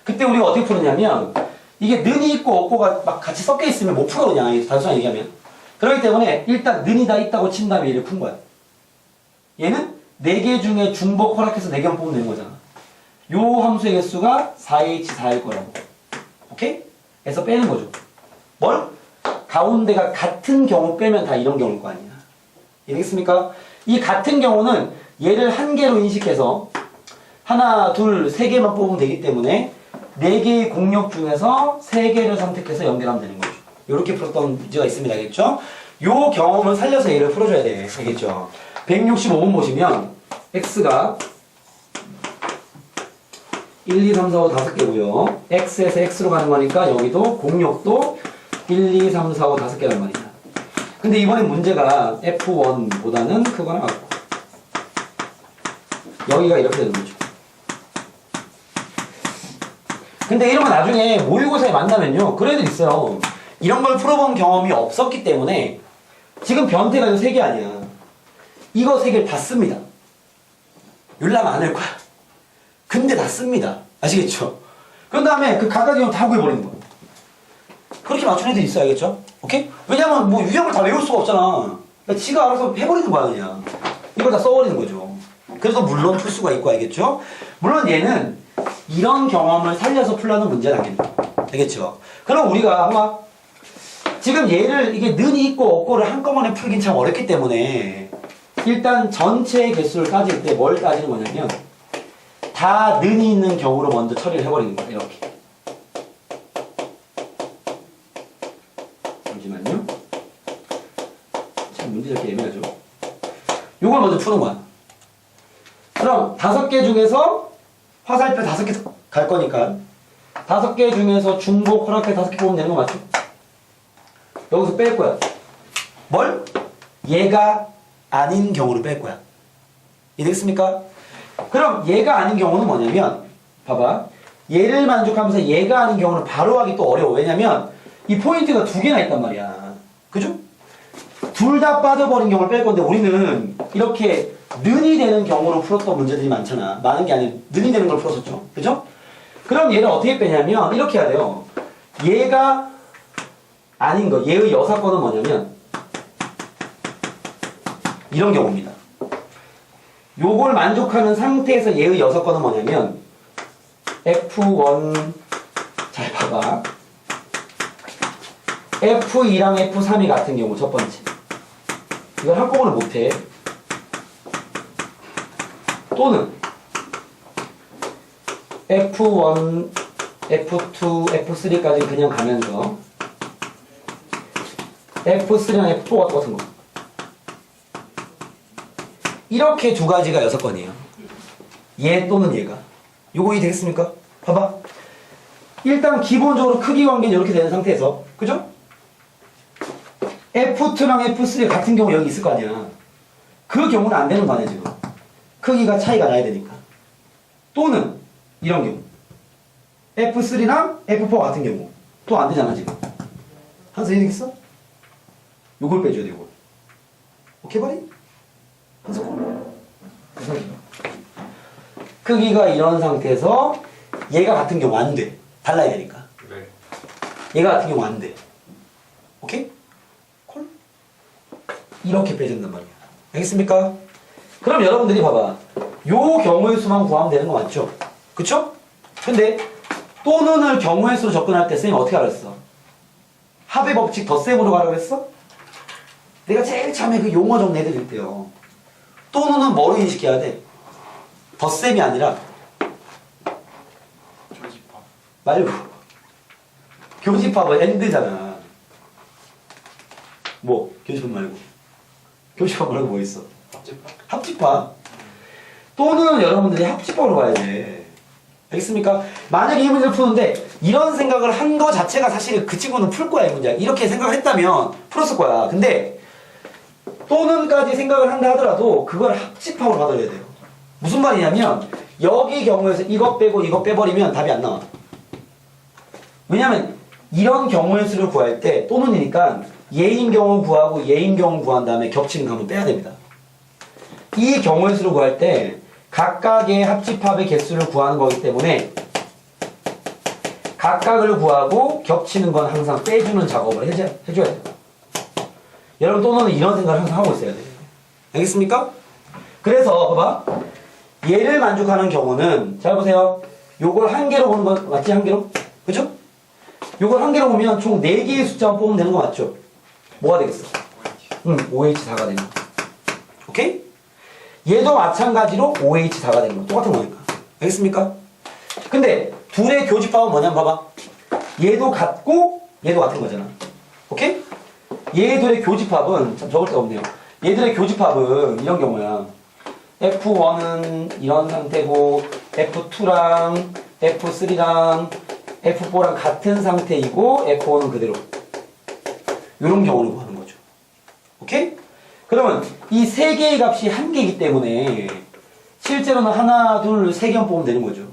Speaker 1: 그때 우리가 어떻게 풀었냐면 이게 는이 있고 없고가 막 같이 섞여 있으면 못 풀어 그냥 단순하게 얘기하면. 그렇기 때문에 일단 는이 다 있다고 친 다음에 얘를 푼 거야. 얘는 4개 중에 중복 허락해서 4개만 뽑으면 되는 거잖아. 요 함수의 개수가 4h4일 거라고. 오케이? 그래서 빼는 거죠. 뭘? 가운데가 같은 경우 빼면 다 이런 경우일 거 아니야. 이해되겠습니까? 이 같은 경우는 얘를 한 개로 인식해서 하나, 둘, 3개만 뽑으면 되기 때문에 4개의 공역 중에서 3개를 선택해서 연결하면 되는 거죠. 이렇게 풀었던 문제가 있습니다. 알겠죠? 요 경험을 살려서 얘를 풀어줘야 돼. 알겠죠? 165번 보시면 x가 1, 2, 3, 4, 5 5개고요. x에서 x로 가는 거니까 여기도 공역도 1, 2, 3, 4, 5 5개란 말이야. 근데 이번에 문제가 F1보다는 크거나 같고 여기가 이렇게 되는 거죠. 근데 이런 거 나중에 모의고사에 만나면요. 그런 애들 있어요. 이런 걸 풀어본 경험이 없었기 때문에 지금 변태가 이거 3개 아니야. 이거 3개를 다 씁니다. 연락 안 할 거야. 근데 다 씁니다. 아시겠죠? 그런 다음에 그 각각의 경우 다 구해버리는 거야. 그렇게 맞춘 애들이 있어. 알겠죠? 오케이? 왜냐면 뭐 유형을 다 외울 수가 없잖아. 그러니까 지가 알아서 해버리는 거야 그냥. 이걸 다 써버리는 거죠. 그래서 물론 풀 수가 있고 알겠죠? 물론 얘는 이런 경험을 살려서 풀라는 문제는 아닙니다. 알겠죠? 그럼 우리가 아마 지금 얘를 이게 는이 있고 없고를 한꺼번에 풀긴 참 어렵기 때문에 일단 전체 개수를 따질 때 뭘 따지는 거냐면 다 는이 있는 경우로 먼저 처리를 해버리는 거야. 이렇게. 잠시만요. 참 문제 이렇게 애매하죠. 요걸 먼저 푸는 거야. 그럼 5개 중에서 화살표 5개 갈 거니까 5개 중에서 중복 허락해 5개 뽑으면 되는 거 맞죠? 여기서 뺄 거야. 뭘? 얘가 아닌 경우를 뺄 거야. 이해됐습니까? 그럼 얘가 아닌 경우는 뭐냐면 봐봐. 얘를 만족하면서 얘가 아닌 경우는 바로 하기 또 어려워. 왜냐면 이 포인트가 2개나 있단 말이야. 그죠? 둘 다 빠져버린 경우를 뺄 건데 우리는 이렇게 는이 되는 경우로 풀었던 문제들이 많잖아. 많은 게 아니라 는이 되는 걸 풀었었죠. 그죠? 그럼 얘를 어떻게 빼냐면 이렇게 해야 돼요. 얘가 아닌 거. 얘의 여사건은 뭐냐면 이런 경우입니다. 요걸 만족하는 상태에서 얘의 여사건은 뭐냐면 F1 잘 봐봐. F2랑 F3이 같은 경우 첫 번째. 이걸 한꺼번에 못해. 또는 F1, F2, F3까지 그냥 가면서 F3랑 F4 같은 거. 이렇게 2가지가 6건이에요. 얘 또는 얘가. 요거 이해되겠습니까? 봐봐. 일단 기본적으로 크기 관계는 이렇게 되는 상태에서 그죠? F2랑 F3 같은 경우 여기 있을 거 아니야. 그 경우는 안 되는 거 아니야 지금. 크기가 차이가 나야 되니까. 또는 이런 경우 F3랑 F4 같은 경우 또 안 되잖아 지금. 한서 이해되겠어? 요걸 빼줘야 돼 요걸. 오케이 바리? 한서 크기가 이런 상태에서 얘가 같은 경우 안 돼. 달라야 되니까.
Speaker 2: 네.
Speaker 1: 얘가 같은 경우 안 돼. 오케이? 콜? 이렇게 빼준단 말이야. 알겠습니까? 그럼 여러분들이 봐봐. 요 경우의 수만 구하면 되는 거 맞죠? 그쵸? 근데 또는을 경우의 수로 접근할 때 쌤이 어떻게 알았어? 합의 법칙 덧셈으로 가라고 그랬어? 내가 제일 처음에 그 용어 좀 내드릴 때요. 또는은 뭐로 인식해야 돼? 덧셈이 아니라
Speaker 3: 교집합.
Speaker 1: 말고 교집합은 엔드잖아. 뭐? 교집합 말고. 교집합 말고 뭐 있어?
Speaker 3: 합집합.
Speaker 1: 합집합. 또는 여러분들이 합집합으로 봐야 돼. 알겠습니까? 만약에 이 문제를 푸는데 이런 생각을 한 거 자체가 사실 그 친구는 풀 거야 이 문제. 이렇게 생각을 했다면 풀었을 거야. 근데 또는까지 생각을 한다 하더라도 그걸 합집합으로 받아야 돼요. 무슨 말이냐면 여기 경우에서 이것 빼고 이것 빼버리면 답이 안 나와. 왜냐면 이런 경우의 수를 구할 때 또는이니까 얘인 경우 구하고 얘인 경우 구한 다음에 겹치는 거 한번 빼야 됩니다. 이 경우의 수를 구할 때 각각의 합집합의 개수를 구하는 거기 때문에 각각을 구하고 겹치는 건 항상 빼주는 작업을 해줘야 돼요. 여러분 또는 이런 생각을 항상 하고 있어야 돼요. 알겠습니까? 그래서 봐봐. 얘를 만족하는 경우는 잘 보세요. 요걸 한 개로 보는 거 맞지? 한 개로? 그죠? 요걸 한 개로 보면 총 4개의 숫자만 뽑으면 되는 거 맞죠? 뭐가 되겠어? 응, OH4가 되는 거. 오케이? 얘도 마찬가지로 OH4가 되는 거. 똑같은 거니까. 알겠습니까? 근데 둘의 교집합은 뭐냐면 봐봐. 얘도 같고 얘도 같은 거잖아. 오케이? 얘들의 교집합은 참 적을 데가 없네요. 얘들의 교집합은 이런 경우야. F1은 이런 상태고 F2랑 F3랑 F4랑 같은 상태이고 F1은 그대로. 이런 경우를 구하는 거죠. 오케이? 그러면 이 세 개의 값이 한 개이기 때문에 실제로는 하나, 둘, 세 개만 뽑으면 되는 거죠.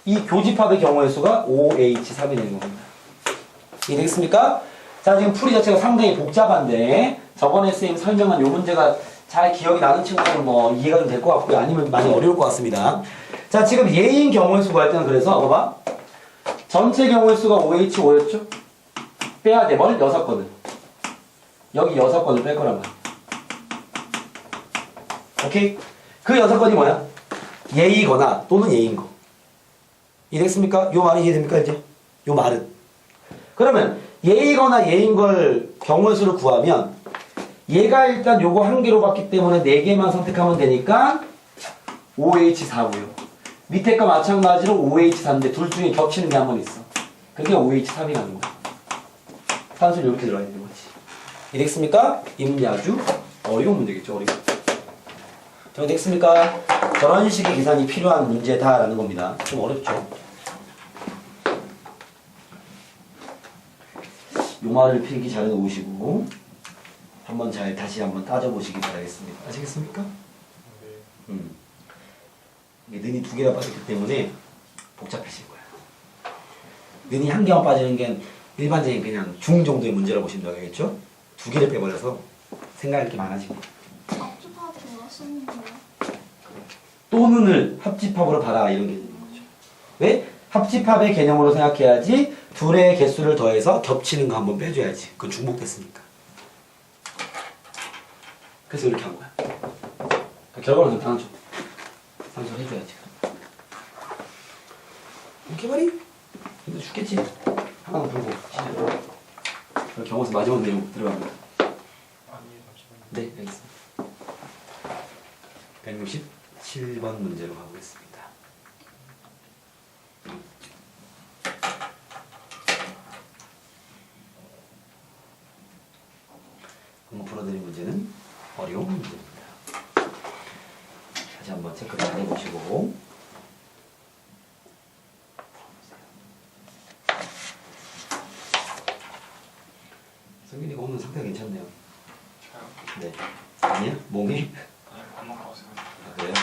Speaker 1: 이 교집합의 경우의 수가 5H3이 되는 겁니다. 이해되겠습니까? 자, 지금 풀이 자체가 상당히 복잡한데 저번에 쌤 설명한 이 문제가 잘 기억이 나는 친구들은 뭐 이해가 좀 될 것 같고요. 아니면 많이 어려울 것 같습니다. 자, 지금 예인 경우의 수 구할 때는 그래서 봐봐. 전체 경우의 수가 5H5였죠? 빼야 돼. 뭘? 6건을. 여기 6건을 뺄 거란 말이야. 오케이? 그 6건이 뭐야? 예이거나 또는 예인 거. 이해됐습니까? 요 말이 이해됩니까? 이제? 요 말은. 그러면 예이거나 예인 걸 경우의 수를 구하면 얘가 일단 요거 한 개로 봤기 때문에 4개만 선택하면 되니까 5H4고요. 밑에 거 마찬가지로 5H4인데 둘 중에 겹치는 게 한 번 있어. 그게 5H3이 가는 거야. 산수를 이렇게 들어가야 되는 거지. 이해됐습니까? 이 문제 아주 어려운 문제겠죠. 어려운. 정리됐습니까? 저런 식의 계산이 필요한 문제다라는 겁니다. 좀 어렵죠? 요 말을 필기 잘 해놓으시고 한번 잘 다시 한번 따져보시기 바라겠습니다. 아시겠습니까?
Speaker 2: 네.
Speaker 1: 이게 는이 2개가 빠졌기 때문에 복잡해질 거야. 는이 1개만 빠지는 게 일반적인 그냥 중 정도의 문제라고 보시면 되겠죠? 2개를 빼버려서 생각할 게 많아집니다.
Speaker 4: 합집합 제가 쓰는 거예요.
Speaker 1: 또 는을 합집합으로 봐라 이런 게 되는 거죠. 왜? 합집합의 개념으로 생각해야지 둘의 개수를 더해서 겹치는 거 한번 빼줘야지. 그건 중복됐으니까. 그래서 이렇게 한 거야. 결과는 좀 당하죠. 상처를 해줘야지. 이렇게 말이? 근데 죽겠지? 하나 불고 시작. 경호서 마지막 내용 들어갑니다.
Speaker 2: 아니, 잠시만요.
Speaker 1: 네, 알겠습니다. 167번 문제로 가보겠습니다. 한번 풀어드린 문제는 어려운 문제입니다. 다시 한번 체크를 잘 해보시고 성균이가 오늘 상태가 괜찮네요.
Speaker 3: 저요?
Speaker 1: 네. 아니야? 몸이?
Speaker 3: 아니, 밥 먹으러 오세요.
Speaker 1: 아, 그래요?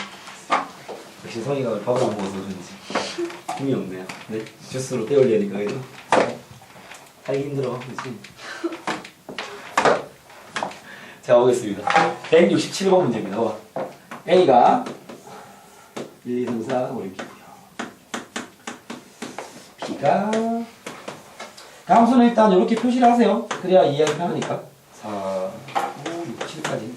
Speaker 1: 역시 성희가 밥을 안 먹어서 그런지 힘이 없네요. 네. 주스로 때울려야 하니까 그래도 하기 힘들어. 그치? 자, 오겠습니다. 167번 문제입니다. 봐. A가 1, 2, 3, 4, 5, 6이고요. B가 함수는 일단 이렇게 표시를 하세요. 그래야 이해하기 편하니까. 4, 5, 6, 7까지.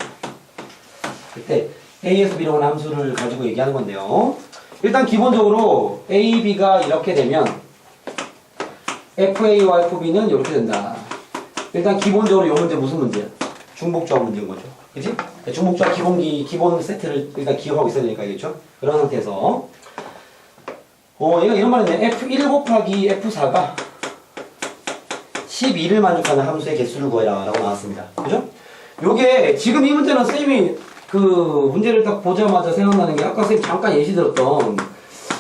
Speaker 1: 그때 A에서 B로 온 함수를 가지고 얘기하는 건데요. 일단 기본적으로 A, B가 이렇게 되면 FA와 FB는 이렇게 된다. 일단 기본적으로 이 문제 무슨 문제야? 중복조합 문제인 거죠. 그치? 중복조합 기본 세트를 일단 기억하고 있어야 되니까 알겠죠? 그런 상태에서 얘가 이런 말이네. F1 곱하기 F4가 12를 만족하는 함수의 개수를 구해라 라고 나왔습니다. 그죠? 요게 지금 이 문제는 쌤이 그 문제를 딱 보자마자 생각나는 게 아까 쌤 잠깐 예시 들었던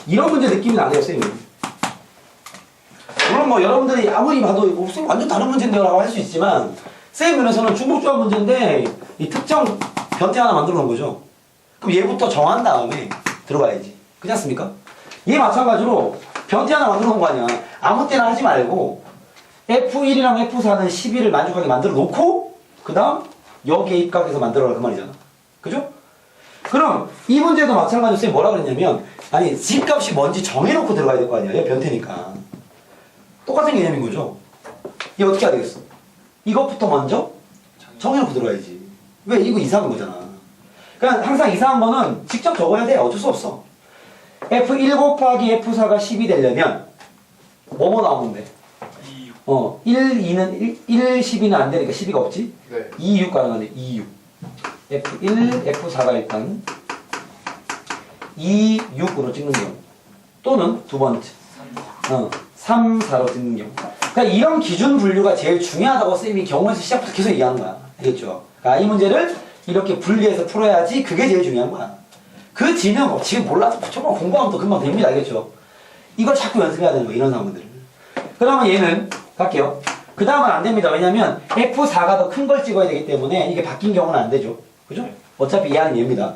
Speaker 1: 이런 문제 느낌이 나네요, 쌤이. 물론 뭐 여러분들이 아무리 봐도 쌤 완전 다른 문제인데요 라고 할 수 있지만 쌤 눈에서는 중복조합 문제인데 이 특정 변태 하나 만들어 놓은 거죠. 그럼 얘부터 정한 다음에 들어가야지. 그렇지 않습니까? 얘 마찬가지로 변태 하나 만들어 놓은 거 아니야. 아무 때나 하지 말고 F1이랑 F4는 12를 만족하게 만들어 놓고 그 다음 여기에 입각해서 만들어라 그 말이잖아. 그죠? 그럼 이 문제도 마찬가지로 쌤이 뭐라 그랬냐면 아니 집값이 뭔지 정해놓고 들어가야 될 거 아니야. 얘 변태니까. 똑같은 개념인 거죠. 얘 어떻게 해야 되겠어? 이것부터 먼저 정해놓고 들어가야지. 왜? 이거 이상한 거잖아. 그러니까 항상 이상한 거는 직접 적어야 돼. 어쩔 수 없어. F1 곱하기 F4가 10이 되려면 뭐뭐 나오면 돼? 1, 2는 1, 12는 안 되니까 12가 없지?
Speaker 2: 네.
Speaker 1: 2, 6 가능한데 2, 6. F1, F4가 일단 2, 6으로 찍는 경우 또는 두 번째 3, 4로 찍는 경우. 그러니까 이런 기준 분류가 제일 중요하다고 쌤이 경우에서 시작부터 계속 얘기하는 거야. 알겠죠? 그러니까 이 문제를 이렇게 분리해서 풀어야지 그게 제일 중요한 거야. 그 뒤는 뭐 지금 몰라도 저만 공부하면 또 금방 됩니다. 알겠죠? 이걸 자꾸 연습해야 되는 거예요. 이런 상황들을. 그러면 얘는 갈게요. 그 다음은 안 됩니다. 왜냐면 F4가 더 큰 걸 찍어야 되기 때문에 이게 바뀐 경우는 안 되죠. 그죠? 어차피 이하는 얘입니다.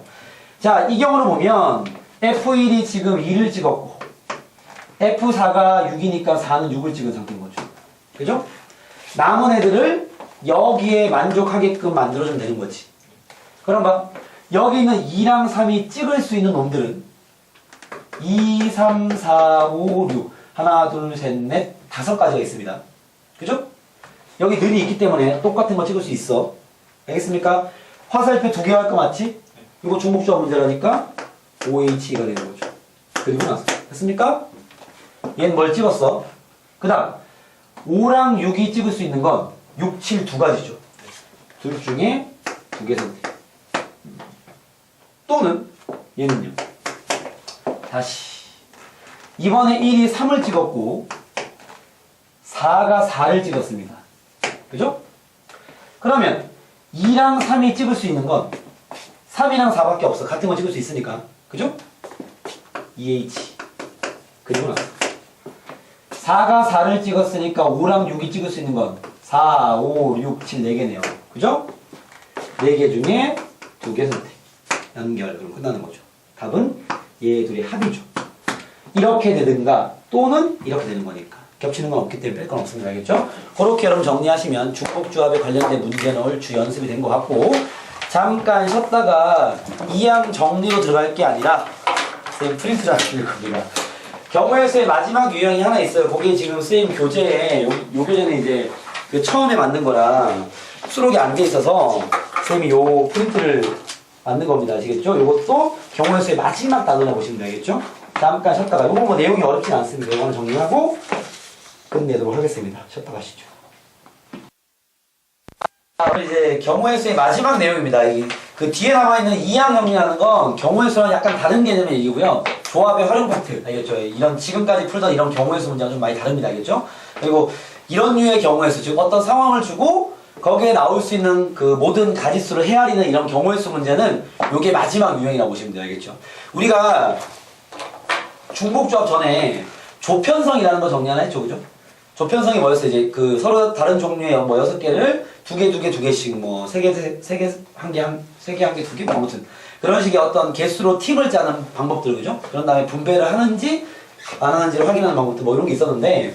Speaker 1: 자, 이 경우를 보면 F1이 지금 2를 찍었고 F4가 6이니까 4는 6을 찍은 상태인 거죠. 그죠? 남은 애들을 여기에 만족하게끔 만들어주면 되는 거지. 그럼 봐. 여기 있는 2랑 3이 찍을 수 있는 놈들은 2, 3, 4, 5, 6 하나, 둘, 셋, 넷, 5가지가 있습니다. 그죠? 여기 늘이 있기 때문에 똑같은 거 찍을 수 있어. 알겠습니까? 화살표 2개 할 거 맞지? 이거 중복조합 문제라니까 OH가 되는 거죠. 그리고 나서 됐습니까? 얘는 뭘 찍었어? 그 다음 5랑 6이 찍을 수 있는 건 6, 7 두 가지죠. 둘 중에 2개 선택. 또는 얘는요. 다시 이번에 1이 3을 찍었고 4가 4를 찍었습니다. 그죠? 그러면 2랑 3이 찍을 수 있는 건 3이랑 4밖에 없어. 같은 거 찍을 수 있으니까. 그죠? EH. 그리고 나서 4가 4를 찍었으니까 5랑 6이 찍을 수 있는 건 4, 5, 6, 7, 4개네요. 그죠? 4개 중에 2개 선택. 연결. 그럼 끝나는 거죠. 답은 얘 둘의 합이죠. 이렇게 되든가 또는 이렇게 되는 거니까. 겹치는 건 없기 때문에 뺄 건 없습니다. 알겠죠? 그렇게 여러분 정리하시면 중복조합에 관련된 문제 넣을 주 연습이 된 것 같고 잠깐 쉬었다가 이항 정리로 들어갈 게 아니라 쌤 프린트를 하실 겁니다. 경우의 수의 마지막 유형이 하나 있어요. 거기에 지금 쌤 교재에 요 교재는 이제 그 처음에 만든 거랑 수록이 안 돼 있어서 쌤이 요 프린트를 만든 겁니다. 아시겠죠? 요것도 경우의 수의 마지막 단어라 보시면 되겠죠? 잠깐 쉬었다가 요거 뭐 내용이 어렵진 않습니다. 요거는 정리하고 끝내도록 하겠습니다. 쉬었다 가시죠. 이제 경우의 수의 마지막 내용입니다. 그 뒤에 남아있는 이항 정리하는 건 경우의 수랑 약간 다른 개념의 얘기고요. 조합의 활용 파트, 알겠죠? 이런 지금까지 풀던 이런 경우의 수 문제가 좀 많이 다릅니다. 알겠죠? 그리고 이런 류의 경우의 수, 즉 어떤 상황을 주고 거기에 나올 수 있는 그 모든 가짓수를 헤아리는 이런 경우의 수 문제는 이게 마지막 유형이라고 보시면 돼요. 알겠죠? 우리가 중복조합 전에 조편성이라는 거 정리 하나 했죠, 그죠? 조편성이 뭐였어요? 이제 그 서로 다른 종류의 뭐 6개를 2개 뭐 3개, 1개, 2개 뭐 아무튼 그런 식의 어떤 개수로 팀을 짜는 방법들, 그죠? 그런 다음에 분배를 하는지 안 하는지를 확인하는 방법들 뭐 이런 게 있었는데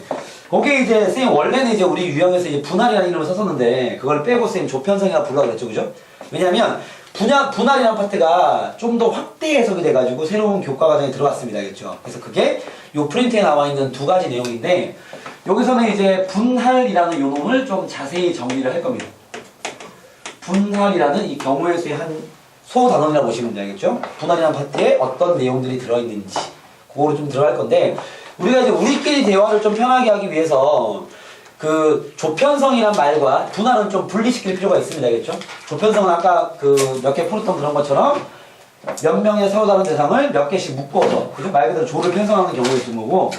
Speaker 1: 거기에 이제 선생님 원래는 이제 우리 유형에서 이제 분할이라는 이름을 썼었는데 그걸 빼고 선생님 조편성이라 불러라 그랬죠, 그죠? 왜냐면 분할이라는 파트가 좀 더 확대 해석이 돼가지고 새로운 교과 과정에 들어왔습니다. 알겠죠? 그래서 그게 요 프린트에 나와 있는 2가지 내용인데 여기서는 이제 분할이라는 요놈을 좀 자세히 정리를 할 겁니다. 분할이라는 이 경우의 수의 한 소단원이라고 보시면 되겠죠? 분할이라는 파트에 어떤 내용들이 들어있는지 그거를 좀 들어갈 건데 우리가 이제 우리끼리 대화를 좀 편하게 하기 위해서 그 조편성이란 말과 분할은 좀 분리시킬 필요가 있습니다. 알겠죠? 조편성은 아까 그 몇 개 풀었던 그런 것처럼 몇 명의 서로 다른 대상을 몇 개씩 묶어서 그죠? 말 그대로 조를 편성하는 경우에 있는 거고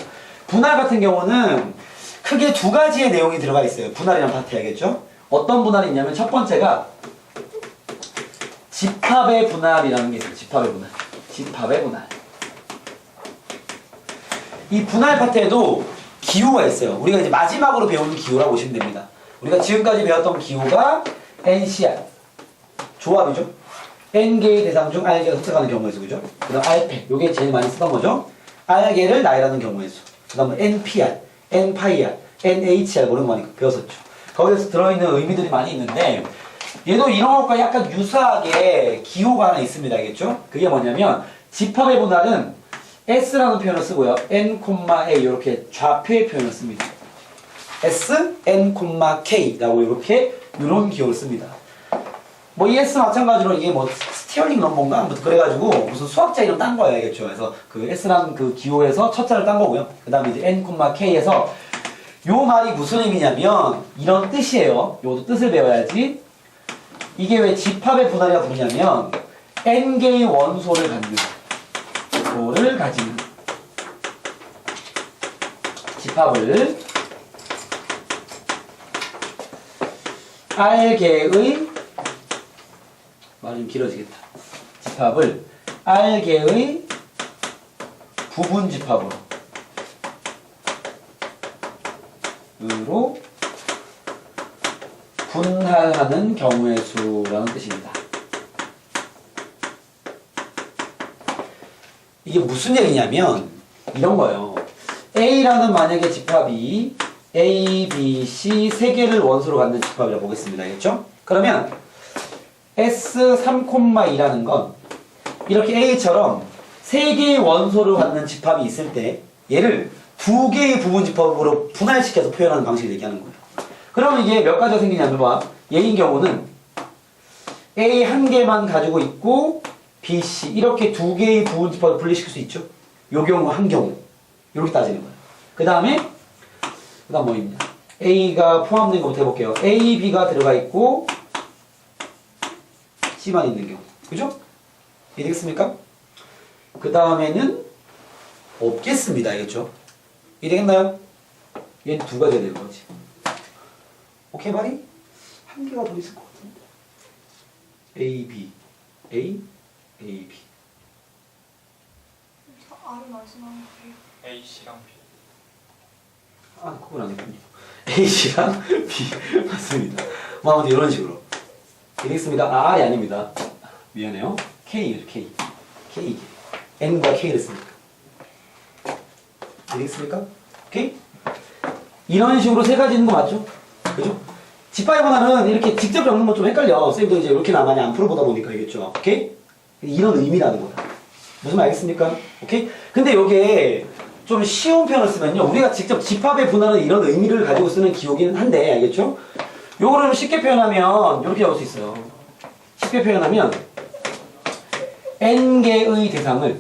Speaker 1: 분할 같은 경우는 크게 2가지의 내용이 들어가 있어요. 분할이란 파트에 알겠죠? 어떤 분할이 있냐면 첫 번째가 집합의 분할이라는 게 있어요. 집합의 분할. 집합의 분할. 이 분할 파트에도 기호가 있어요. 우리가 이제 마지막으로 배우는 기호라고 보시면 됩니다. 우리가 지금까지 배웠던 기호가 NCR 조합이죠. N개의 대상 중 R개가 선택하는 경우의 수, 그죠? 그 다음 R패, 요게 제일 많이 쓰던 거죠. R개를 나열하는 경우의 수. 그 다음은 NPR, NPIR, NHR 그런 거 많이 배웠었죠. 거기에서 들어있는 의미들이 많이 있는데 얘도 이런 것과 약간 유사하게 기호가 하나 있습니다. 알겠죠? 그게 뭐냐면 집합의 분할은 S라는 표현을 쓰고요. N, A 이렇게 좌표의 표현을 씁니다. S, N, K라고 이렇게 이런 기호를 씁니다. 뭐 이 S 마찬가지로 이게 뭐 스티어링 넘버인가 아무튼 그래가지고 무슨 수학자 이름 딴 거예요. 알겠죠? 그래서 그 S라는 그 기호에서 첫 자를 딴 거고요. 그 다음에 이제 N, K에서 요 말이 무슨 의미냐면 이런 뜻이에요. 요것도 뜻을 배워야지. 이게 왜 집합의 분할이라 부르냐면 N개의 원소를 가진 집합을 R개의 말이 좀 길어지겠다. 집합을 R개의 부분 집합으로 으로 분할하는 경우의 수라는 뜻입니다. 이게 무슨 얘기냐면 이런 거예요. A라는 만약에 집합이 A, B, C 세 개를 원소로 갖는 집합이라고 보겠습니다. 알겠죠? 그러면 S3,2라는 건 이렇게 A처럼 세 개의 원소를 갖는 집합이 있을 때 얘를 두 개의 부분 집합으로 분할시켜서 표현하는 방식을 얘기하는 거예요. 그럼 이게 몇 가지가 생기냐면 봐. 얘인 경우는 A 한 개만 가지고 있고 B, C 이렇게 두 개의 부분 집합을 분리시킬 수 있죠. 요 경우 한 경우 이렇게 따지는 거예요. 그 다음 뭐 있냐? A가 포함된 것부터 해볼게요. A, B가 들어가 있고 C만 있는 경우. 그죠? 이해되겠습니까? 그 다음에는 없겠습니다. 알겠죠? 이해되겠나요? 얘는 두 가지가 되는 거지. 오케이, 말이? 한 개가 더 있을 것 같은데. A, B. A, A, B.
Speaker 4: 저 아래 말씀하는 거예요.
Speaker 3: A, C랑 B.
Speaker 1: 아, 그건 아니군요. A, C랑 B. 맞습니다. 뭐, 아무튼 이런 식으로. 이해되겠습니다. 아, R이 아닙니다. 미안해요. K예요, K. K. N과 K를 쓰니까. 이해되겠습니까? 오케이? 이런 식으로 세 가지 있는 거 맞죠? 그죠? 집합의 분할은 이렇게 직접 적는 건 좀 헷갈려. 쌤도 이제 이렇게 많이 안 풀어보다 보니까 알겠죠? 오케이? 이런 의미라는 거다. 무슨 말 알겠습니까? 오케이? 근데 요게 좀 쉬운 표현을 쓰면요. 우리가 직접 집합의 분할은 이런 의미를 가지고 쓰는 기호기는 한데, 알겠죠? 요거를 쉽게 표현하면 이렇게 적을 수 있어요. 쉽게 표현하면 N개의 대상을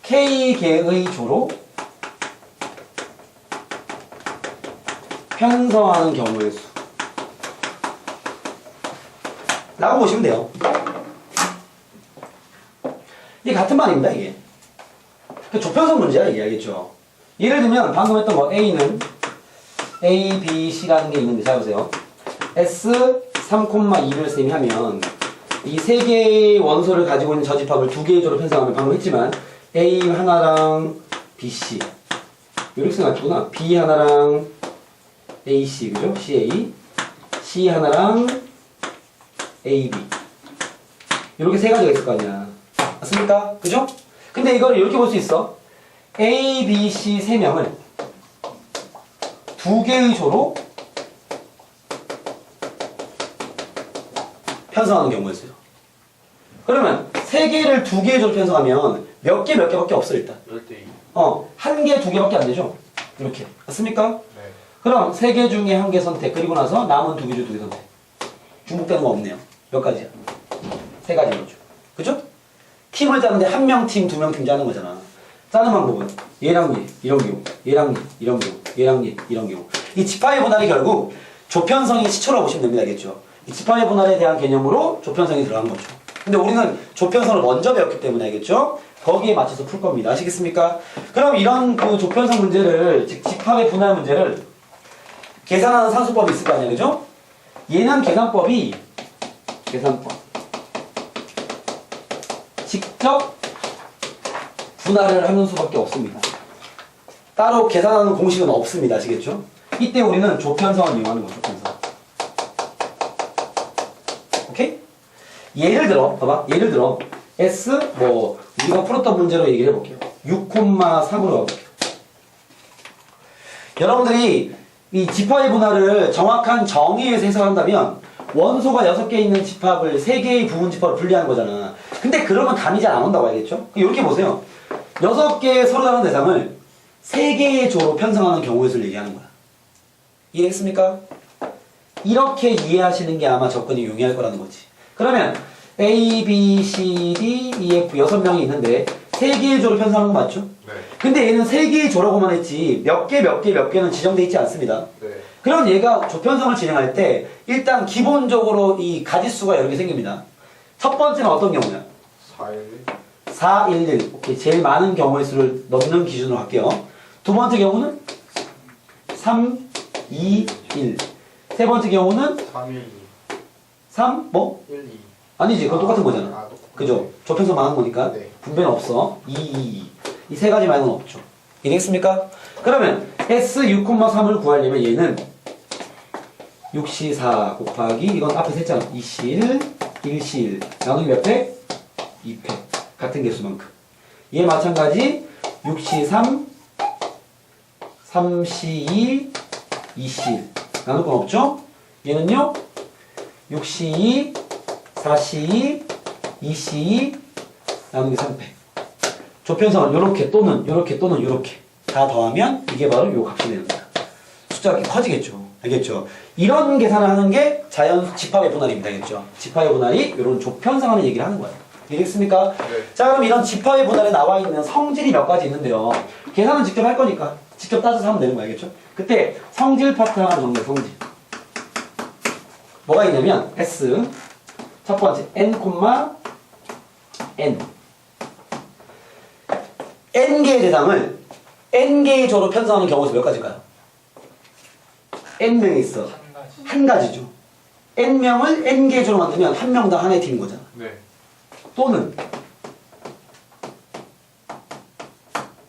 Speaker 1: K개의 조로 편성하는 경우의 수 라고 보시면 돼요. 이게 같은 말입니다. 이게 조편성 문제야. 이게 알겠죠? 예를 들면 방금 했던 거 A는 A, B, C라는 게 있는데 잘 보세요. S3,2를 쌤이 하면 이 세 개의 원소를 가지고 있는 저 집합을 두 개의 조로 편성하면 방금 했지만 A 하나랑 B, C 이렇게 생각했구나. B 하나랑 A, C 그죠? C, A C 하나랑 A, B 이렇게 세 가지가 있을 거 아니야. 맞습니까? 그죠? 근데 이거를 이렇게 볼 수 있어. A, B, C 세 명을 두 개의 조로 편성하는 경우였어요. 그러면 세 개를 두 개의 조로 편성하면 몇 개밖에 없어 일단.
Speaker 2: 1대2.
Speaker 1: 한 개, 두 개밖에 안 되죠? 이렇게. 맞습니까?
Speaker 2: 네.
Speaker 1: 그럼 세 개 중에 한 개 선택. 그리고 나서 남은 두 개 중 두 개 선택. 중복되는 거 없네요. 몇 가지야? 세 가지 거죠. 그죠? 팀을 짜는데 한 명 팀, 두 명 팀 짜는 거잖아. 짜는 방법은 얘랑 얘, 이런 경우, 얘랑 얘, 이런 경우, 얘랑 얘, 이런 경우. 이 집합의 분할이 결국 조편성의 시초라고 보시면 됩니다. 알겠죠? 이 집합의 분할에 대한 개념으로 조편성이 들어간 거죠. 근데 우리는 조편성을 먼저 배웠기 때문에 알겠죠? 거기에 맞춰서 풀 겁니다. 아시겠습니까? 그럼 이런 그 조편성 문제를, 즉 집합의 분할 문제를 계산하는 산수법이 있을 거 아니에요. 그죠? 얘는 계산법 직접 분할을 하는 수밖에 없습니다. 따로 계산하는 공식은 없습니다. 아시겠죠? 이때 우리는 조편성을 이용하는 거죠. 조편성. 오케이? 예를 들어 봐봐. 예를 들어 S 우리가 풀었던 문제로 얘기를 해볼게요. 6,3으로 가볼게요. 여러분들이 이 집합의 분할을 정확한 정의에서 해석한다면 원소가 6개 있는 집합을 3개의 부분 집합을 분리하는 거잖아. 근데 그러면 감이 잘 안 온다고 알겠죠? 이렇게 보세요. 6개의 서로 다른 대상을 3개의 조로 편성하는 경우의 수를 얘기하는 거야. 이해했습니까? 이렇게 이해하시는 게 아마 접근이 용이할 거라는 거지. 그러면 A, B, C, D, E, F 6명이 있는데 3개의 조로 편성하는 거 맞죠?
Speaker 2: 네.
Speaker 1: 근데 얘는 3개의 조라고만 했지 몇 개는 지정되어 있지 않습니다.
Speaker 2: 네.
Speaker 1: 그럼 얘가 조편성을 진행할 때 일단 기본적으로 이 가지수가 여러 개 생깁니다. 첫 번째는 어떤 경우냐?
Speaker 2: 4일.
Speaker 1: 4, 1, 1. 오케이. 제일 많은 경우의 수를 넣는 기준으로 할게요. 두 번째 경우는 3, 2, 1. 세 번째 경우는
Speaker 2: 3일 2.
Speaker 1: 3,
Speaker 2: 1, 2.
Speaker 1: 아니지. 그거 똑같은 거잖아.
Speaker 2: 똑같네.
Speaker 1: 그죠? 조편성 많은 거니까
Speaker 2: 네.
Speaker 1: 분배는 없어. 2, 2, 2. 이 세 가지 말고는 없죠. 이해됐습니까? 그러면 S6,3을 구하려면 얘는 6C4 곱하기 이건 앞에서 했잖아. 2C1, 1C1 나누기 몇 팩? 2팩. 같은 개수만큼. 얘 마찬가지 6C3, 3C2, 2C1 나눌 건 없죠? 얘는요 6C2, 4C2, 2C2 나누기 3팩. 조편성을 요렇게 또는 요렇게 또는 요렇게 다 더하면 이게 바로 요 값이 되는 거야. 숫자가 이렇게 커지겠죠. 알겠죠? 이런 계산을 하는 게 자연 집합의 분할입니다. 알겠죠? 집합의 분할이 이런 조편성하는 얘기를 하는 거예요. 알겠습니까?
Speaker 3: 네.
Speaker 1: 자, 그럼 이런 집합의 분할에 나와 있는 성질이 몇 가지 있는데요. 계산은 직접 할 거니까 직접 따져서 하면 되는 거 알겠죠? 그때 성질 파트 하나 정리해. 성질. 뭐가 있냐면 S 첫 번째 n, n n개의 대상을 n개의 조로 편성하는 경우가 몇 가지일까요? n명이 있어.
Speaker 3: 한 가지.
Speaker 1: 한 가지죠. n명을 n개의 조로 만들면 한 명당 하나의 팀인 거잖아.
Speaker 3: 네.
Speaker 1: 또는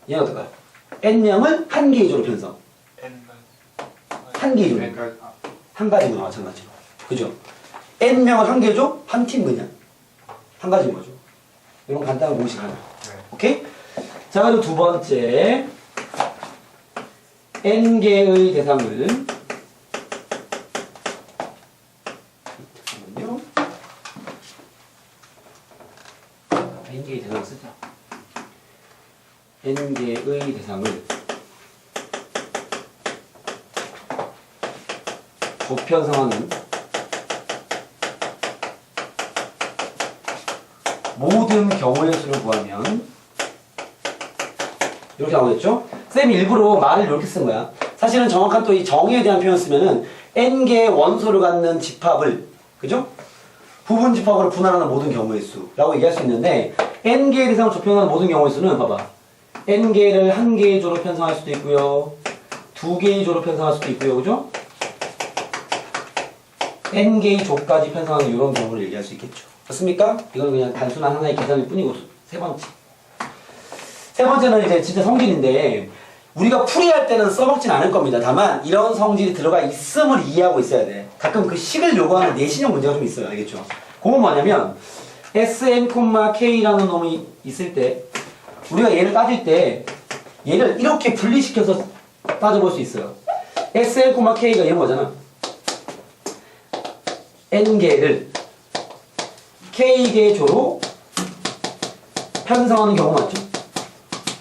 Speaker 1: 얘는 어떨까요? n명을 한 개의 조로 편성.
Speaker 3: N 가지.
Speaker 1: 한 개의 조.
Speaker 2: N까지.
Speaker 1: 한 가지구나 마찬가지로. 그죠? n명을 한 개의 조, 한 팀 그냥. 한 가지인 거죠. 이런 간단한 공식 하나.
Speaker 3: 네.
Speaker 1: 오케이? 자, 그리고 두 번째 n개의 대상을 잠깐만요. n개의 대상을 쓰자. n개의 대상을 조편성하는 모든 경우의 수를 구하면 이렇게 나오겠죠? 쌤이 일부러 말을 이렇게 쓴 거야. 사실은 정확한 또 이 정의에 대한 표현을 쓰면은 n개의 원소를 갖는 집합을, 그죠? 부분 집합으로 분할하는 모든 경우의 수라고 얘기할 수 있는데 n개의 대상을 조편하는 모든 경우의 수는 봐봐. n개를 한 개의 조로 편성할 수도 있고요. 두 개의 조로 편성할 수도 있고요. 그죠? n개의 조까지 편성하는 이런 경우를 얘기할 수 있겠죠. 맞습니까? 이건 그냥 단순한 하나의 계산일 뿐이고. 세 번째. 세 번째는 이제 진짜 성질인데 우리가 풀이할 때는 써먹진 않을 겁니다. 다만 이런 성질이 들어가 있음을 이해하고 있어야 돼. 가끔 그 식을 요구하는 내신형 문제가 좀 있어요. 알겠죠? 그건 뭐냐면 Sn,K라는 놈이 있을 때 우리가 얘를 따질 때 얘를 이렇게 분리시켜서 따져볼 수 있어요. Sn,K가 얘는 거잖아. N개를 K개 조로 편성하는 경우 맞죠?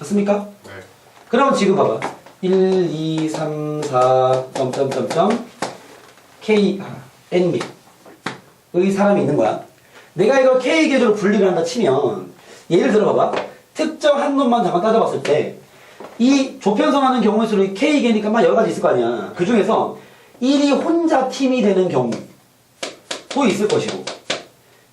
Speaker 1: 맞습니까?
Speaker 3: 네.
Speaker 1: 그러면 지금 봐봐. 1, 2, 3, 4, 점점점점 K, N개의 사람이 있는 거야. 내가 이걸 K개조로 분리를 한다 치면 예를 들어 봐봐. 특정 한 놈만 잠깐 따져봤을 때 이 조편성하는 경우의 수를 K개니까 막 여러 가지 있을 거 아니야. 그 중에서 1이 혼자 팀이 되는 경우도 있을 것이고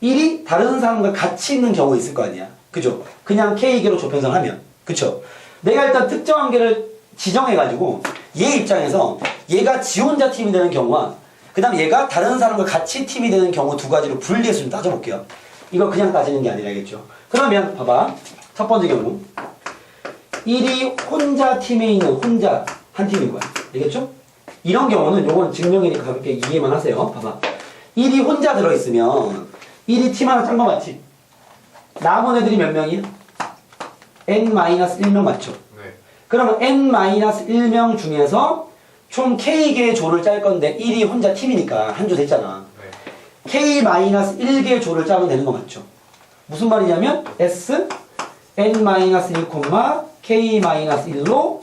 Speaker 1: 1이 다른 사람과 같이 있는 경우 있을 거 아니야. 그죠? 그냥 K개로 조편성하면. 그쵸? 내가 일단 특정한 개를 지정해가지고 얘 입장에서 얘가 지 혼자 팀이 되는 경우와 그 다음 얘가 다른 사람과 같이 팀이 되는 경우 두 가지로 분리해서 좀 따져볼게요. 이거 그냥 따지는 게 아니라겠죠. 그러면 봐봐. 첫 번째 경우 1이 혼자 팀에 있는 혼자 한 팀인 거야. 알겠죠? 이런 경우는 요건 증명이니까 가볍게 이해만 하세요. 봐봐. 1이 혼자 들어있으면 1이 팀 하나 짠 거 맞지? 남은 애들이 몇 명이야? n-1명 맞죠?
Speaker 3: 네.
Speaker 1: 그러면 n-1명 중에서 총 K개의 조를 짤 건데 1이 혼자 팀이니까 한 조 됐잖아.
Speaker 3: 네.
Speaker 1: K-1개의 조를 짜면 되는 거 맞죠? 무슨 말이냐면 S n-1, K-1로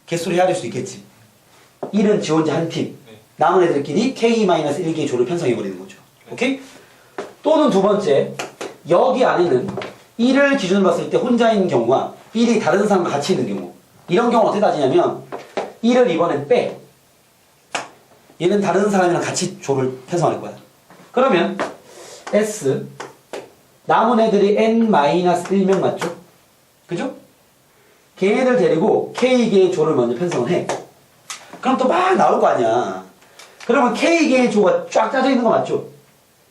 Speaker 1: 개수를 헤아릴 수 있겠지. 1은 지 혼자 한 팀.
Speaker 3: 네.
Speaker 1: 남은 애들끼리 K-1개의 조를 편성해버리는 거죠. 오케이? 또는 두 번째, 여기 안에는 1을 기준으로 봤을 때 혼자인 경우와 1이 다른 사람과 같이 있는 경우. 이런 경우 어떻게 따지냐면 1을 이번엔 빼. 얘는 다른 사람이랑 같이 조를 편성할 거야. 그러면 S 남은 애들이 n-1명 맞죠? 그죠? 걔네들 데리고 K개의 조를 먼저 편성을 해. 그럼 또 막 나올 거 아니야. 그러면 K개의 조가 쫙 짜져 있는 거 맞죠?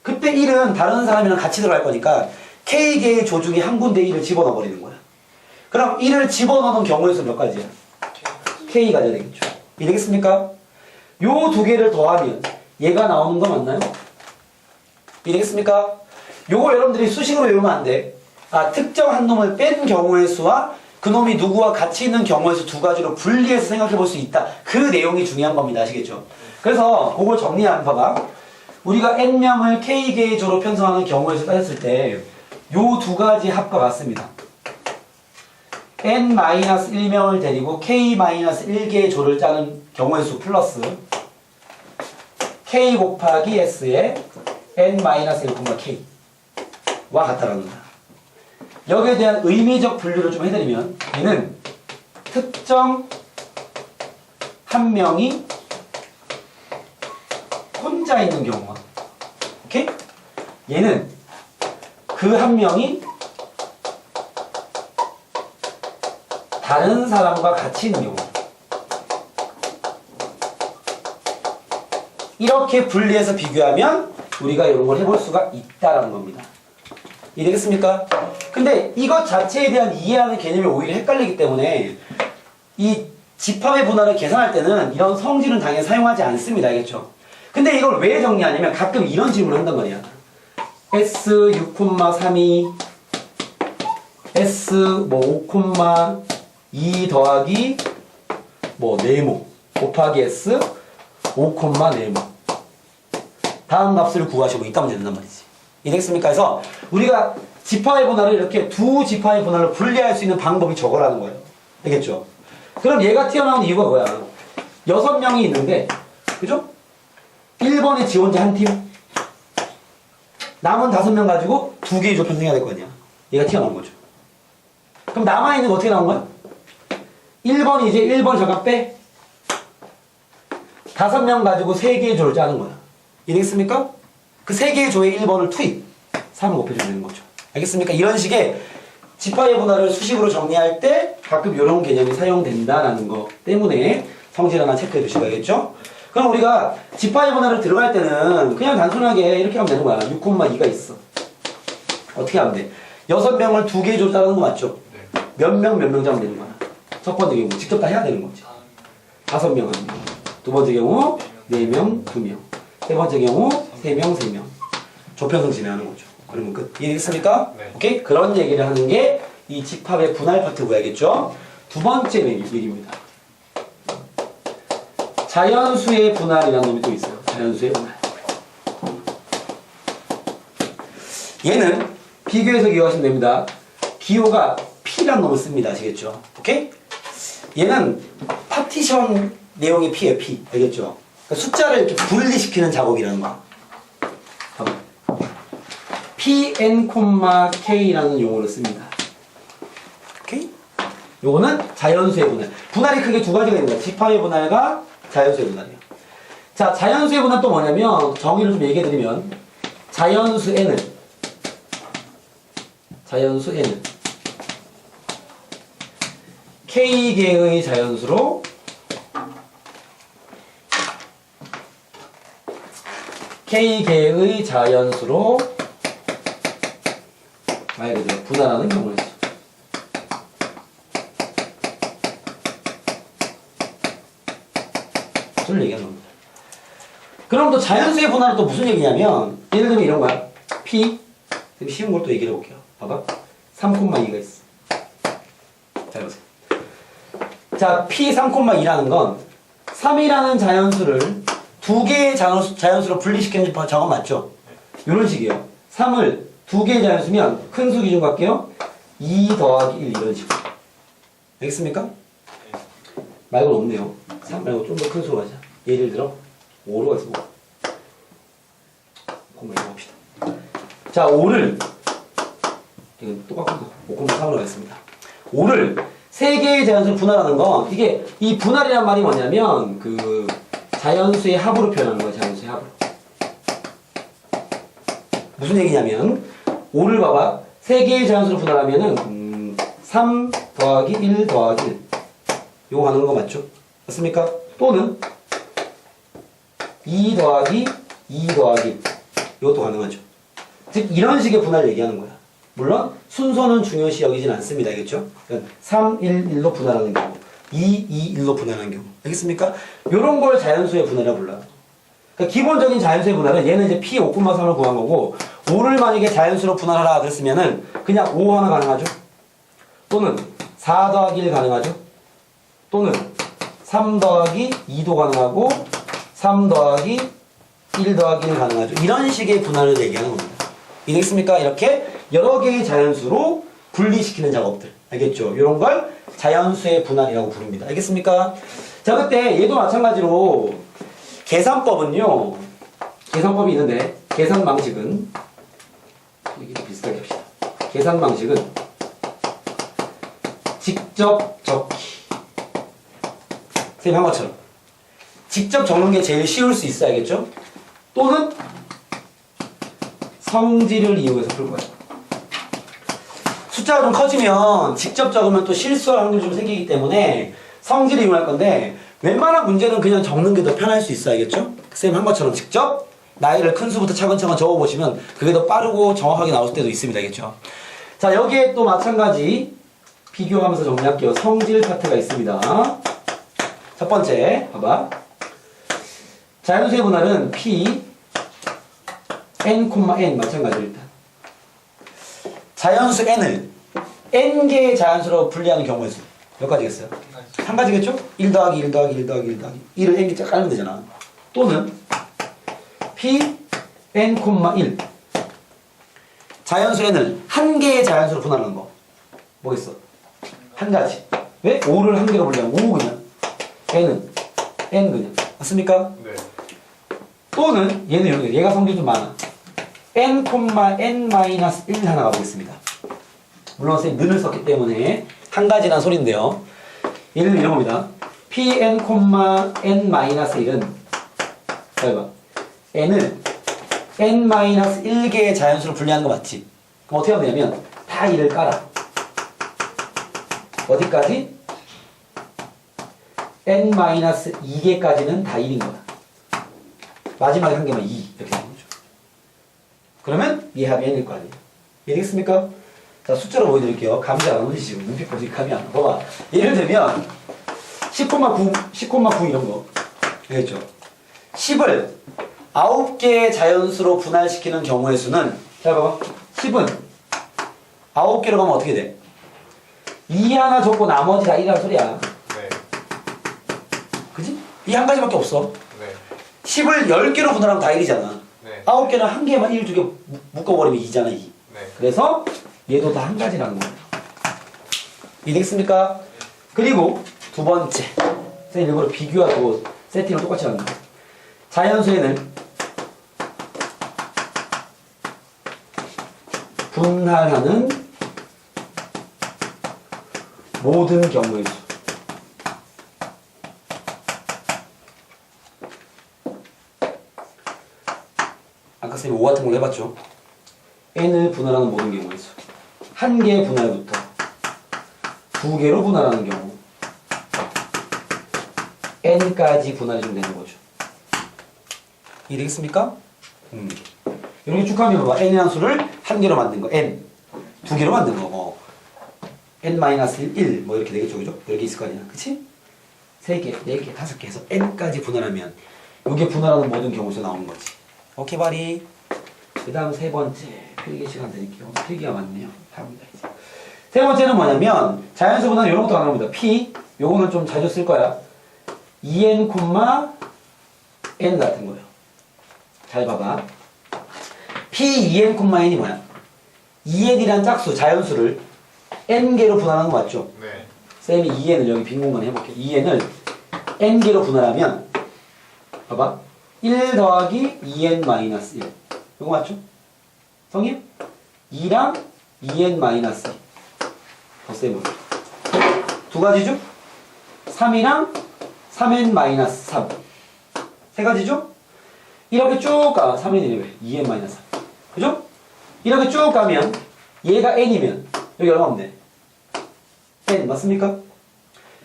Speaker 1: 그때 1은 다른 사람이랑 같이 들어갈 거니까 K개의 조 중에 한 군데 1을 집어넣어 버리는 거야. 그럼 1을 집어넣는 경우의 수 몇 가지야? K 가져야 되겠죠. 이해되겠습니까? 요 두 개를 더하면 얘가 나오는 거 맞나요? 이해되겠습니까? 요거 여러분들이 수식으로 외우면 안 돼. 아, 특정한 놈을 뺀 경우의 수와 그놈이 누구와 같이 있는 경우의 수 두 가지로 분리해서 생각해 볼 수 있다. 그 내용이 중요한 겁니다. 아시겠죠? 그래서 그걸 정리하면 봐봐. 우리가 n명을 k개의 조로 편성하는 경우의 수 따졌을 때 요 두 가지 합과 같습니다. n-1명을 데리고 k-1개의 조를 짜는 경우의 수 플러스 k 곱하기 s의 n-1, k와 같다라는 거야. 여기에 대한 의미적 분류를 좀 해드리면 얘는 특정 한 명이 혼자 있는 경우와 오케이? 얘는 그 한 명이 다른 사람과 같이 있는 경우 이렇게 분리해서 비교하면 우리가 이런 걸 해볼 수가 있다라는 겁니다. 이해되겠습니까? 근데 이것 자체에 대한 이해하는 개념이 오히려 헷갈리기 때문에 이 집합의 분할을 계산할 때는 이런 성질은 당연히 사용하지 않습니다. 알겠죠? 근데 이걸 왜 정리하냐면 가끔 이런 질문을 한단 말이야. S 6,3이 S 뭐 5,2 더하기 뭐 4모 곱하기 S 5,4모 다음 값을 구하시고 이따면 된단 말이지. 이해됐습니까? 그래서 우리가 집합의 분할을 이렇게 두 집합의 분할로 분리할 수 있는 방법이 저거라는 거예요. 알겠죠? 그럼 얘가 튀어나온 이유가 뭐야? 6명이 있는데 그죠? 1번에 지 혼자 한 팀 남은 5명 가지고 2개의 조 편성해야 될 거 아니야. 얘가 튀어나온 거죠. 그럼 남아있는 거 어떻게 나온 거야? 1번이 이제 1번 잠깐 빼 5명 가지고 3개의 조를 짜는 거야. 이해겠습니까? 그 3개의 조에 1번을 투입 3을 곱해주면 되는 거죠. 알겠습니까? 이런 식의 집합의 분할을 수식으로 정리할 때 가끔 이런 개념이 사용된다라는 거 때문에 성질 하나 체크해 두시고야겠죠? 그럼 우리가 집합의 분할을 들어갈 때는 그냥 단순하게 이렇게 하면 되는 거야. 6,2가 있어. 어떻게 하면 돼? 6명을 2개의 조로 짜는 거 맞죠?
Speaker 3: 네.
Speaker 1: 몇 명 짜면 되는 거야. 첫 번째 경우 직접 다 해야 되는 거지. 5명 1명. 두 번째 경우 4명 2명. 세 번째 경우 3명 3명. 조편성 진행하는 거죠. 그러면 끝. 이해됐습니까?
Speaker 3: 네.
Speaker 1: 오케이? 그런 얘기를 하는 게 이 집합의 분할 파트고 알겠죠? 두 번째 얘기입니다. 자연수의 분할이라는 놈이 또 있어요. 자연수의 분할. 얘는 비교해서 기억하시면 됩니다. 기호가 P라는 놈을 씁니다. 아시겠죠? 오케이? 얘는 파티션 내용의 P예요. P. 알겠죠? 그러니까 숫자를 이렇게 분리시키는 작업이라는 거. 봐봐. Pn, K라는 용어를 씁니다. 오케이? 요거는 자연수의 분할. 분할이 크게 두 가지가 있는 거야. 집합의 분할과 자연수의 분할이에요. 자, 자연수의 분할 또 뭐냐면 정의를 좀 얘기해드리면 자연수 n은 K개의 자연수로 말 그대로 분할하는 경우의 수. 를 얘기하는 겁니다. 그럼 또 자연수의 분할은 또 무슨 얘기냐면 예를 들면 이런 거야. P 쉬운 걸 또 얘기해 볼게요. 봐봐. 3,2가 있어. 잘 보세요. 자, P 3,2라는 건 3이라는 자연수를 2개의 자연수로 분리시키는 작업 맞죠? 이런 식이에요. 3을 2개의 자연수면 큰 수 기준 갈게요. 2 더하기 1 이런 식으로. 알겠습니까? 말고는 없네요. 3 말고 좀 더 큰 수로 가자. 예를 들어 5로 가서 5,2 봅시다. 자, 5를 이건 똑같은 거 5,3으로 가겠습니다. 5를 3개의 자연수를 분할하는 건 이게 이 분할이란 말이 뭐냐면 그 자연수의 합으로 표현하는 거예요. 자연수의 합으로. 무슨 얘기냐면 5를 봐봐. 3개의 자연수를 분할하면은 3 더하기 1 더하기 1 요거 가는 거 맞죠? 맞습니까? 또는 2 더하기 2 더하기 이것도 가능하죠. 즉 이런 식의 분할 얘기하는 거야. 물론 순서는 중요시 여기진 않습니다. 알겠죠? 그러니까 3, 1, 1로 분할하는 경우 2, 2, 1로 분할하는 경우 알겠습니까? 이런 걸 자연수의 분할이라고 불러요. 그러니까 기본적인 자연수의 분할은 얘는 이제 P 5,3을 구한 거고 5를 만약에 자연수로 분할하라 그랬으면은 그냥 5 하나 가능하죠? 또는 4 더하기 1 가능하죠? 또는 3 더하기 2도 가능하고 3 더하기 1 더하기 1 가능하죠. 이런 식의 분할을 얘기하는 겁니다. 이해됐습니까? 이렇게 여러 개의 자연수로 분리시키는 작업들. 알겠죠? 이런 걸 자연수의 분할이라고 부릅니다. 알겠습니까? 자, 그때 얘도 마찬가지로 계산법은요. 계산법이 있는데 계산 방식은 이렇게 비슷하게 합시다. 계산 방식은 직접 적기. 선생님 한 것처럼 직접 적는 게 제일 쉬울 수 있어야 겠죠? 또는 성질을 이용해서 풀 거예요. 숫자가 좀 커지면 직접 적으면 또 실수할 확률이 좀 생기기 때문에 성질을 이용할 건데 웬만한 문제는 그냥 적는 게 더 편할 수 있어야 겠죠? 선생님 한 것처럼 직접 나이를 큰 수부터 차근차근 적어보시면 그게 더 빠르고 정확하게 나올 때도 있습니다. 알겠죠? 자, 여기에 또 마찬가지 비교하면서 정리할게요. 성질 파트가 있습니다. 첫 번째, 봐봐. 자연수의 분할은 P, N, N 마찬가지로 일단. 자연수 N을 N개의 자연수로 분리하는 경우의 수. 몇 가지겠어요? 한 가지겠죠? 1 더하기 1 더하기 1 더하기 1 더하기 1을 N개 쫙 깔면 되잖아. 또는 P, N, 1 자연수 N을 한 개의 자연수로 분할하는 거. 뭐겠어? 한 가지. 왜? 5를 한 개로 분리하면 5 그냥. N은 N 그냥. 맞습니까?
Speaker 2: 네.
Speaker 1: 또는 얘는 이렇게 얘가 성질이 좀 많아. N, N-1 하나 가보겠습니다. 물론 선생님 는을 썼기 때문에 한 가지란 소리인데요. 얘는 이런 겁니다. Pn, N-1은 잘 봐. N을 N-1개의 자연수로 분리하는 거 맞지? 그럼 어떻게 하면 되냐면 다 1을 깔아. 어디까지? N-2개까지는 다 1인 거야. 마지막에 한 개만 2 이렇게 되는 거죠. 그러면 이 합이 n일 거 아니에요. 이해되겠습니까? 자, 숫자로 보여드릴게요. 감이 잘 안 오시죠? 눈빛 보시 감이 안 와. 봐봐. 예를 들면 10,9, 10,9 이런 거. 알겠죠? 10을 9개의 자연수로 분할시키는 경우의 수는 자, 봐봐. 10은 9개로 가면 어떻게 돼? 2 하나 줬고 나머지 다 1이라는 소리야.
Speaker 2: 네.
Speaker 1: 그지? 이 한 가지밖에 없어.
Speaker 2: 네.
Speaker 1: 10을 10개로 분할하면 다 1이잖아.
Speaker 2: 네.
Speaker 1: 9개는 한 개만 1, 2개 묶어버리면 2잖아, 2.
Speaker 2: 네.
Speaker 1: 그래서 얘도 다 한 가지라는 거예요. 이해되겠습니까? 그리고 두 번째. 선생님 일부러 비교하고 세팅을 똑같이 하는 거예요. 자연수에는 분할하는 모든 경우의 수. 아까 선생님 5 같은 걸 해봤죠? n을 분할하는 모든 경우의 수. 한 개의 분할부터 두 개로 분할하는 경우 n까지 분할이 좀 되는 거죠. 이해되겠습니까? 이렇게 쭉 하면 봐봐. n이라는 수를 한 개로 만든 거 n, 두 개로 만든 거 n-1 뭐 이렇게 되겠죠, 그죠? 이렇게 있을 거 아니야, 그치? 3개, 4개, 5개 해서 n까지 분할하면 이게 분할하는 모든 경우에서 나오는 거지. 오케이 바리. 그 다음 세 번째 필기 시간 드릴게요. 필기가 많네요. 답니다 이제. 세 번째는 뭐냐면 자연수 분할 이런 것도 가능합니다. P 요거는 좀 자주 쓸 거야. En, N 같은 거예요. 잘 봐봐. P, En, N이 뭐야? En이란 짝수, 자연수를 N개로 분할하는 거 맞죠?
Speaker 2: 네.
Speaker 1: 쌤이 En을 여기 빈 공간에 해볼게. En을 N개로 분할하면 봐봐. 1 더하기 2n-1 이거 맞죠? 성님? 2랑 2n-2 더 세모 두 가지죠? 3이랑 3n-3 세 가지죠? 이렇게 쭉 가. 3n이 왜? 2n-3 그죠? 이렇게 쭉 가면 얘가 n이면 여기 얼마 없네? n 맞습니까?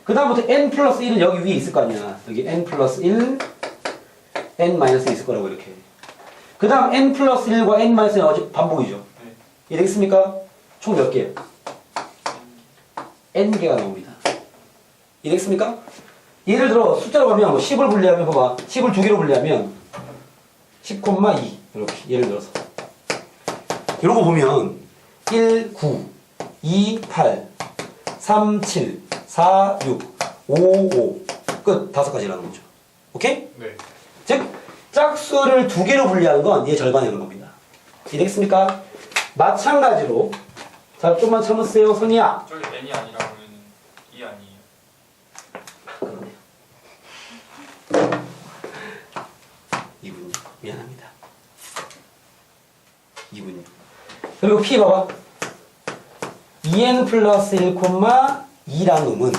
Speaker 1: 그 다음부터 n 플러스 1은 여기 위에 있을 거 아니야. 여기 n 플러스 1 n-1 있을 거라고 이렇게. 그 다음 n 플러스 1과 n-1은 어차피 반복이죠.
Speaker 3: 네.
Speaker 1: 이해되겠습니까? 총 몇 개예요? n개가 나옵니다. 이해됐습니까? 예를 들어 숫자로 가면 뭐 10을 분리하면 봐봐. 10을 두 개로 분리하면 10,2 이렇게 예를 들어서 이런 거 보면 1, 9, 2, 8, 3, 7, 4, 6, 5, 5 끝. 5가지라는 거죠. 오케이?
Speaker 3: 네.
Speaker 1: 즉 짝수를 두 개로 분리하는 건 얘 절반이라는 겁니다. 이해됐습니까? 마찬가지로 자 좀만 참으세요 선이야.
Speaker 3: 저기 n이 아니라 그러면 2 아니에요?
Speaker 1: 그러네요. 이군요. 미안합니다. 이군요. 그리고 P 봐봐. 2n 플러스 1,2라는 놈은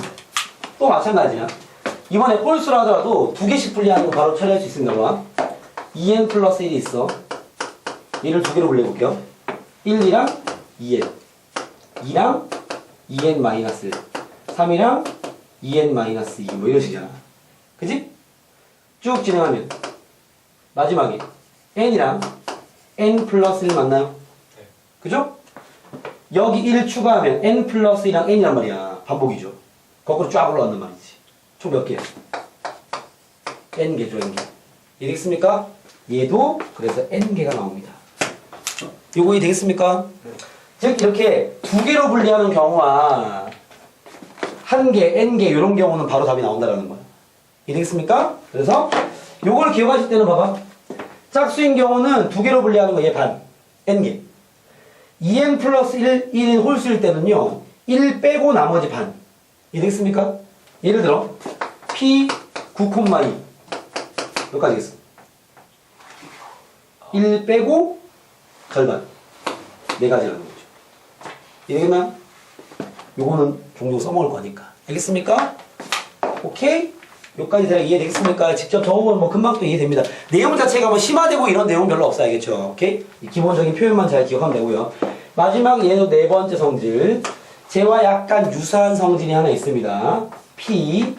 Speaker 1: 또 마찬가지야. 이번에 홀수로 하더라도 두 개씩 분리하는 거 바로 처리할 수 있습니다. 봐. 2n 플러스 1이 있어. 얘를 두 개로 분리해볼게요. 1이랑 2n 2랑 2n 마이너스 1 3이랑 2n 마이너스 2 뭐 이런 식이잖아. 그지? 쭉 진행하면 마지막에 n이랑 n 플러스 1 맞나요?
Speaker 3: 네.
Speaker 1: 그죠? 여기 1 추가하면 n 플러스 1이랑 n이란 말이야. 반복이죠. 거꾸로 쫙 올라간단 말이지. 총 몇 개야? n개죠, n개. 이해되겠습니까? 얘도 그래서 n개가 나옵니다. 요거 이해되겠습니까?
Speaker 3: 네.
Speaker 1: 즉 이렇게 두 개로 분리하는 경우와 한 개, n개 이런 경우는 바로 답이 나온다는 거야. 이해되겠습니까? 그래서 요걸 기억하실 때는 봐봐. 짝수인 경우는 두 개로 분리하는 거 얘 반, n개. 2n 플러스 1, 1인 홀수일 때는요 1 빼고 나머지 반. 이해되겠습니까? 예를 들어 p 9,2 여기까지겠어. 1 빼고 절반. 네 가지라는 거죠. 이해되겠나? 요거는 종종 써먹을 거니까. 알겠습니까? 오케이? 여기까지 대략 이해되겠습니까? 직접 적으면 뭐 금방 또 이해됩니다. 내용 자체가 뭐 심화되고 이런 내용 별로 없어요. 알겠죠? 오케이? 이 기본적인 표현만 잘 기억하면 되고요. 마지막 얘도 네 번째 성질. 쟤와 약간 유사한 성질이 하나 있습니다. P,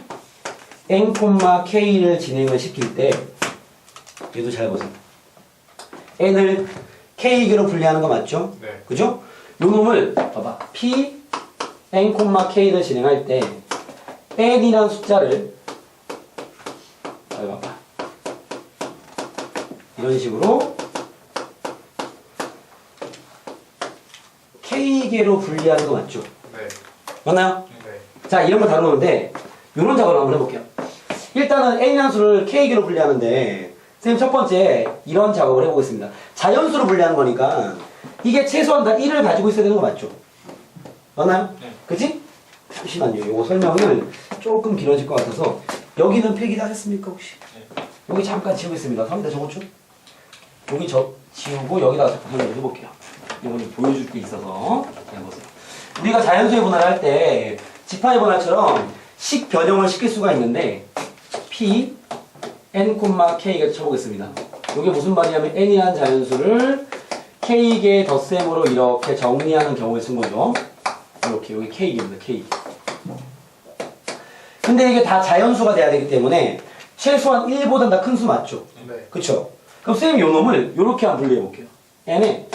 Speaker 1: n, k를 진행을 시킬 때 얘도 잘 보세요. n을 k개로 분리하는 거 맞죠?
Speaker 3: 네.
Speaker 1: 그죠? 요 놈을 봐봐. P, n, k를 진행할 때 n이라는 숫자를 봐봐. 이런 식으로 k개로 분리하는 거 맞죠?
Speaker 3: 네.
Speaker 1: 맞나요?
Speaker 3: 네.
Speaker 1: 자, 이런 거 다루는데 이런 작업을 한번 해볼게요. 일단은 n이라는 수를 k개로 분리하는데 선생님 첫 번째 이런 작업을 해보겠습니다. 자연수로 분리하는 거니까 이게 최소한 다 1을 가지고 있어야 되는 거 맞죠? 맞나요?
Speaker 3: 네.
Speaker 1: 그치? 잠시만요. 이거 설명을 조금 길어질 것 같아서 여기는 필기 다 하셨습니까 혹시?
Speaker 3: 네.
Speaker 1: 여기 잠깐 지우겠습니다. 3대 적었죠? 여기 지우고 여기다가 잠깐 해볼게요. 이거는 보여줄 게 있어서 잘 보세요. 우리가 자연수의 분할을 할 때 지파의 분할처럼 식 변형을 시킬 수가 있는데 P, n, k가 쳐보겠습니다. 이게 무슨 말이냐면 n이라는 자연수를 k개의 덧셈으로 이렇게 정리하는 경우에 쓴 거죠. 이렇게 여기 k개입니다. k. 근데 이게 다 자연수가 돼야 되기 때문에 최소한 1보다 더 큰 수 맞죠?
Speaker 3: 네.
Speaker 1: 그쵸? 그럼 쌤이 요 놈을 요렇게 한번 분리해 볼게요. n에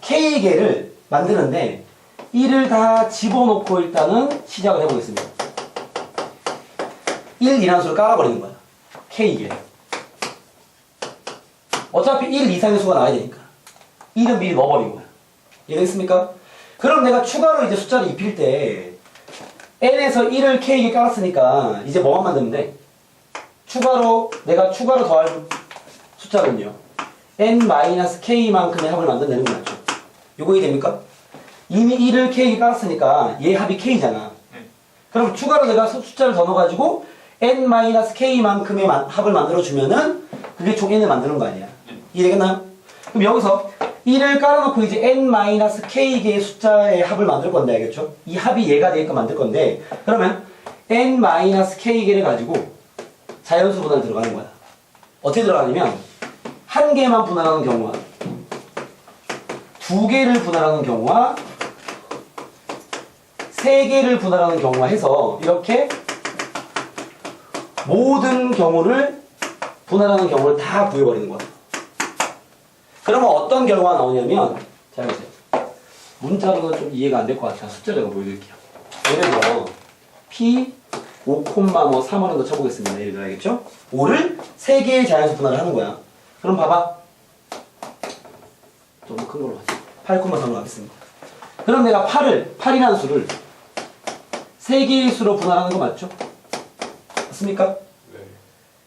Speaker 1: k개를 만드는데 1을 다 집어넣고 일단은 시작을 해보겠습니다. 1이라는 수를 깔아버리는 거야. k개. 어차피 1 이상의 수가 나와야 되니까 1은 미리 넣어버린 거야. 이해됐습니까? 그럼 내가 추가로 이제 숫자를 입힐 때 n에서 1을 k에게 깔았으니까 이제 뭐만 만들면 돼? 내가 추가로 더할 숫자는요 n-k만큼의 합을 만들어내는 거 맞죠? 요거 이해됩니까? 이미 1을 k에게 깔았으니까 얘 합이 k잖아. 그럼 추가로 내가 숫자를 더 넣어가지고 n-k만큼의 합을 만들어주면은 그게 총 n을 만드는 거 아니야. 이해되겠나요? 그럼 여기서 1을 깔아놓고 이제 n-k개의 숫자의 합을 만들 건데 알겠죠? 이 합이 얘가 되게끔 만들 건데 그러면 n-k개를 가지고 자연수 분할 들어가는 거야. 어떻게 들어가냐면 한 개만 분할하는 경우와 두 개를 분할하는 경우와 세 개를 분할하는 경우와 해서 이렇게 모든 경우를 분할하는 경우를 다 구해버리는 거야. 그러면 어떤 결과가 나오냐면 잘 보세요. 문자로는 좀 이해가 안 될 것 같아요. 숫자 제가 보여드릴게요. 예를 들어 P 5,3원을 더 쳐보겠습니다. 예를 들어 알겠죠? 5를 3개의 자연수 분할을 하는 거야. 그럼 봐봐. 좀 더 큰 걸로 하자. 8,3로 하겠습니다. 그럼 내가 8이라는 수를 3개의 수로 분할하는 거 맞죠? 맞습니까?
Speaker 2: 네.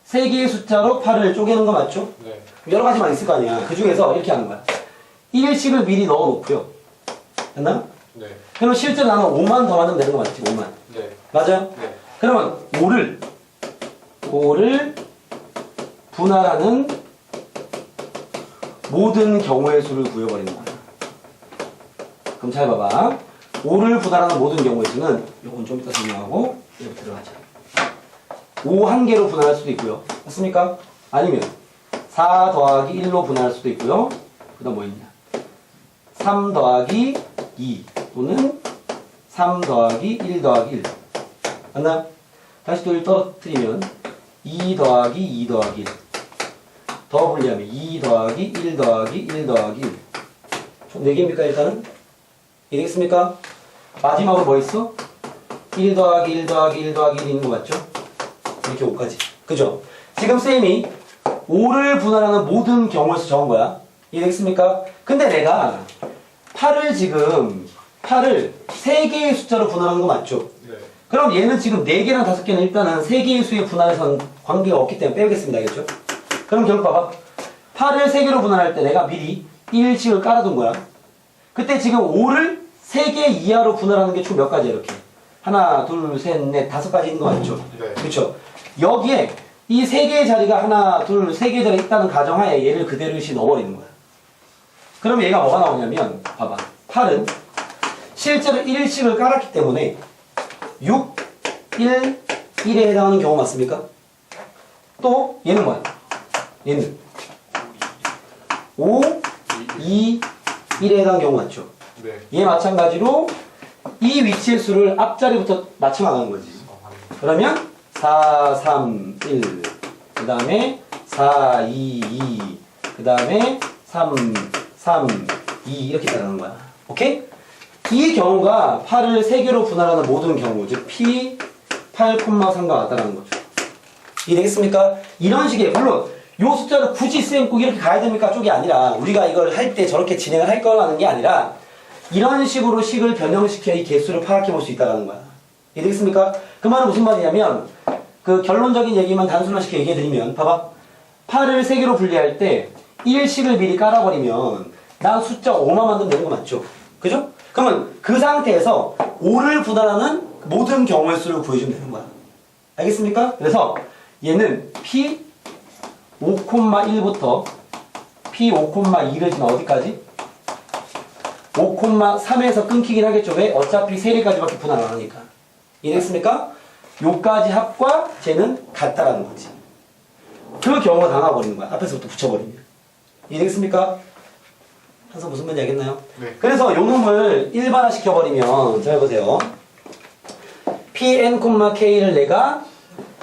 Speaker 1: 3개의 숫자로 8을 쪼개는 거 맞죠?
Speaker 2: 네.
Speaker 1: 여러 가지만 있을 거 아니야. 그 중에서 이렇게 하는 거야. 1식을 미리 넣어 놓고요. 됐나?
Speaker 2: 네.
Speaker 1: 그럼 실제로 나는 5만 더 만들면 되는 거 맞지? 5만.
Speaker 2: 네.
Speaker 1: 맞아요?
Speaker 2: 네.
Speaker 1: 그러면 5를 분할하는 모든 경우의 수를 구해버리는 거야. 그럼 잘 봐봐. 5를 분할하는 모든 경우의 수는 요건 좀 이따 설명하고 여기 들어가자. 5 한 개로 분할할 수도 있고요. 맞습니까? 아니면 4 더하기 1로 분할할 수도 있고요. 그 다음 뭐 있냐? 3 더하기 2 또는 3 더하기 1 더하기 1. 맞나? 다시 또 1 떨어뜨리면 2 더하기 2 더하기 1. 더 분리하면 2 더하기 1 더하기 1 더하기 1. 총 4개입니까 일단은? 이해되겠습니까? 마지막으로 뭐 있어? 1 더하기 1 더하기 1 더하기 1 있는 거 맞죠? 이렇게 5까지. 그죠? 지금 쌤이 5를 분할하는 모든 경우의 수 적은 거야. 이해되겠습니까? 근데 내가 8을 3개의 숫자로 분할하는 거 맞죠?
Speaker 2: 네.
Speaker 1: 그럼 얘는 지금 4개랑 5개는 일단은 3개의 수에 분할해서는 관계가 없기 때문에 빼겠습니다. 알겠죠? 그럼 결국 봐봐. 8을 3개로 분할할 때 내가 미리 1식을 깔아둔 거야. 그때 지금 5를 3개 이하로 분할하는 게 총 몇 가지야 이렇게. 하나, 둘, 셋, 넷, 5가지 있는 거 맞죠?
Speaker 2: 네.
Speaker 1: 그렇죠? 여기에 이 3개의 자리가 하나, 둘, 3개의 자리가 있다는 가정하에 얘를 그대로 일시 넣어버리는 거야. 그럼 얘가 뭐가 나오냐면 봐봐. 8은 실제로 1식을 깔았기 때문에 6, 1, 1에 해당하는 경우 맞습니까? 또 얘는 뭐야? 얘는 5, 2, 1에 해당하는 경우 맞죠?
Speaker 2: 네.
Speaker 1: 얘 마찬가지로 이 위치의 수를 앞자리부터 맞춰 나가는 거지. 그러면 4, 3, 1, 그 다음에 4, 2, 2, 그 다음에 3, 3, 2 이렇게 따르는 거야. 오케이? 이 경우가 8을 3개로 분할하는 모든 경우, 즉 P 8,3과 같다는 거죠. 이해되겠습니까? 이런 식의, 물론 요 숫자를 굳이 쌤 꼭 이렇게 가야 됩니까? 쪽이 아니라 우리가 이걸 할 때 저렇게 진행을 할 거라는 게 아니라 이런 식으로 식을 변형시켜 이 개수를 파악해 볼 수 있다는 거야. 이해되겠습니까? 그 말은 무슨 말이냐면 그 결론적인 얘기만 단순화시켜 얘기해 드리면 봐봐. 8을 3개로 분리할 때 1식을 미리 깔아버리면 난 숫자 5만 만들면 되는 거 맞죠? 그죠? 그러면 그 상태에서 5를 분할하는 모든 경우의 수를 구해주면 되는 거야. 알겠습니까? 그래서 얘는 P 5,1부터 P 5,2를 지나 어디까지? 5,3에서 끊기긴 하겠죠. 왜? 어차피 3개까지밖에 분할 안 하니까. 이해됐습니까? 요까지 합과 쟤는 같다라는 거지. 그 경우가 다 나와버리는 거야. 앞에서부터 붙여버리면. 이해되겠습니까? 항상 무슨 말인지 알겠나요?
Speaker 2: 네.
Speaker 1: 그래서 요 놈을 일반화 시켜버리면 잘 보세요. Pn, K를 내가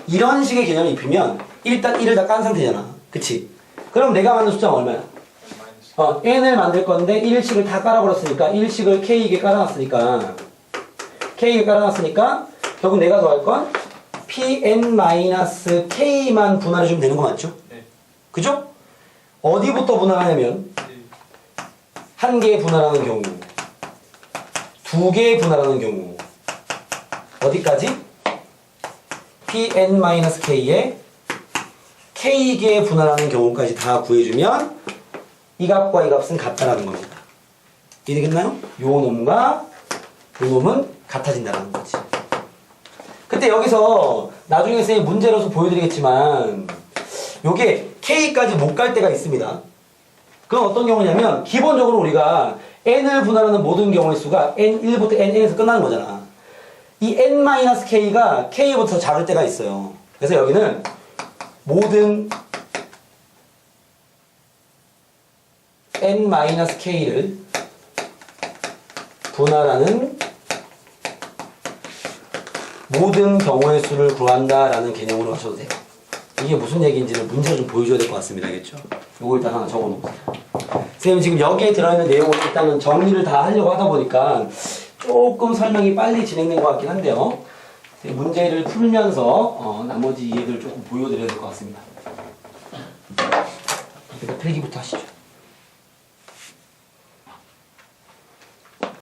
Speaker 1: 이런 식의 개념을 입히면 일단 1을 다 깐 상태잖아. 그치? 그럼 내가 만든 숫자는 얼마야? n을 만들 건데 1식을 다 깔아버렸으니까 1식을 k에게 깔아놨으니까 결국 내가 더할 건 pn-k만 분할해주면 되는 거 맞죠?
Speaker 3: 네.
Speaker 1: 그죠? 어디부터 분할하냐면 한 개 분할하는 경우, 2개 분할하는 경우 어디까지? pn-k에 k개 분할하는 경우까지 다 구해주면 이 값과 이 값은 같다라는 겁니다. 이해되겠나요? 요 놈과 요 놈은 같아진다는 거지. 그때 여기서 나중에 쌤이 문제로서 보여드리겠지만 요게 k까지 못 갈 때가 있습니다. 그건 어떤 경우냐면 기본적으로 우리가 n을 분할하는 모든 경우의 수가 n1부터 n에서 끝나는 거잖아. 이 n-k가 k보다 더 작을 때가 있어요. 그래서 여기는 모든 n-k를 분할하는 모든 경우의 수를 구한다라는 개념으로 하셔도 돼요. 이게 무슨 얘기인지를 문제로 좀 보여줘야 될 것 같습니다. 알겠죠? 요거 일단 하나 적어놓으세요. 선생님 지금 여기에 들어있는 내용을 일단은 정리를 다 하려고 하다 보니까 조금 설명이 빨리 진행된 것 같긴 한데요. 문제를 풀면서 나머지 이해들을 조금 보여드려야 될 것 같습니다. 일단 필기부터 하시죠.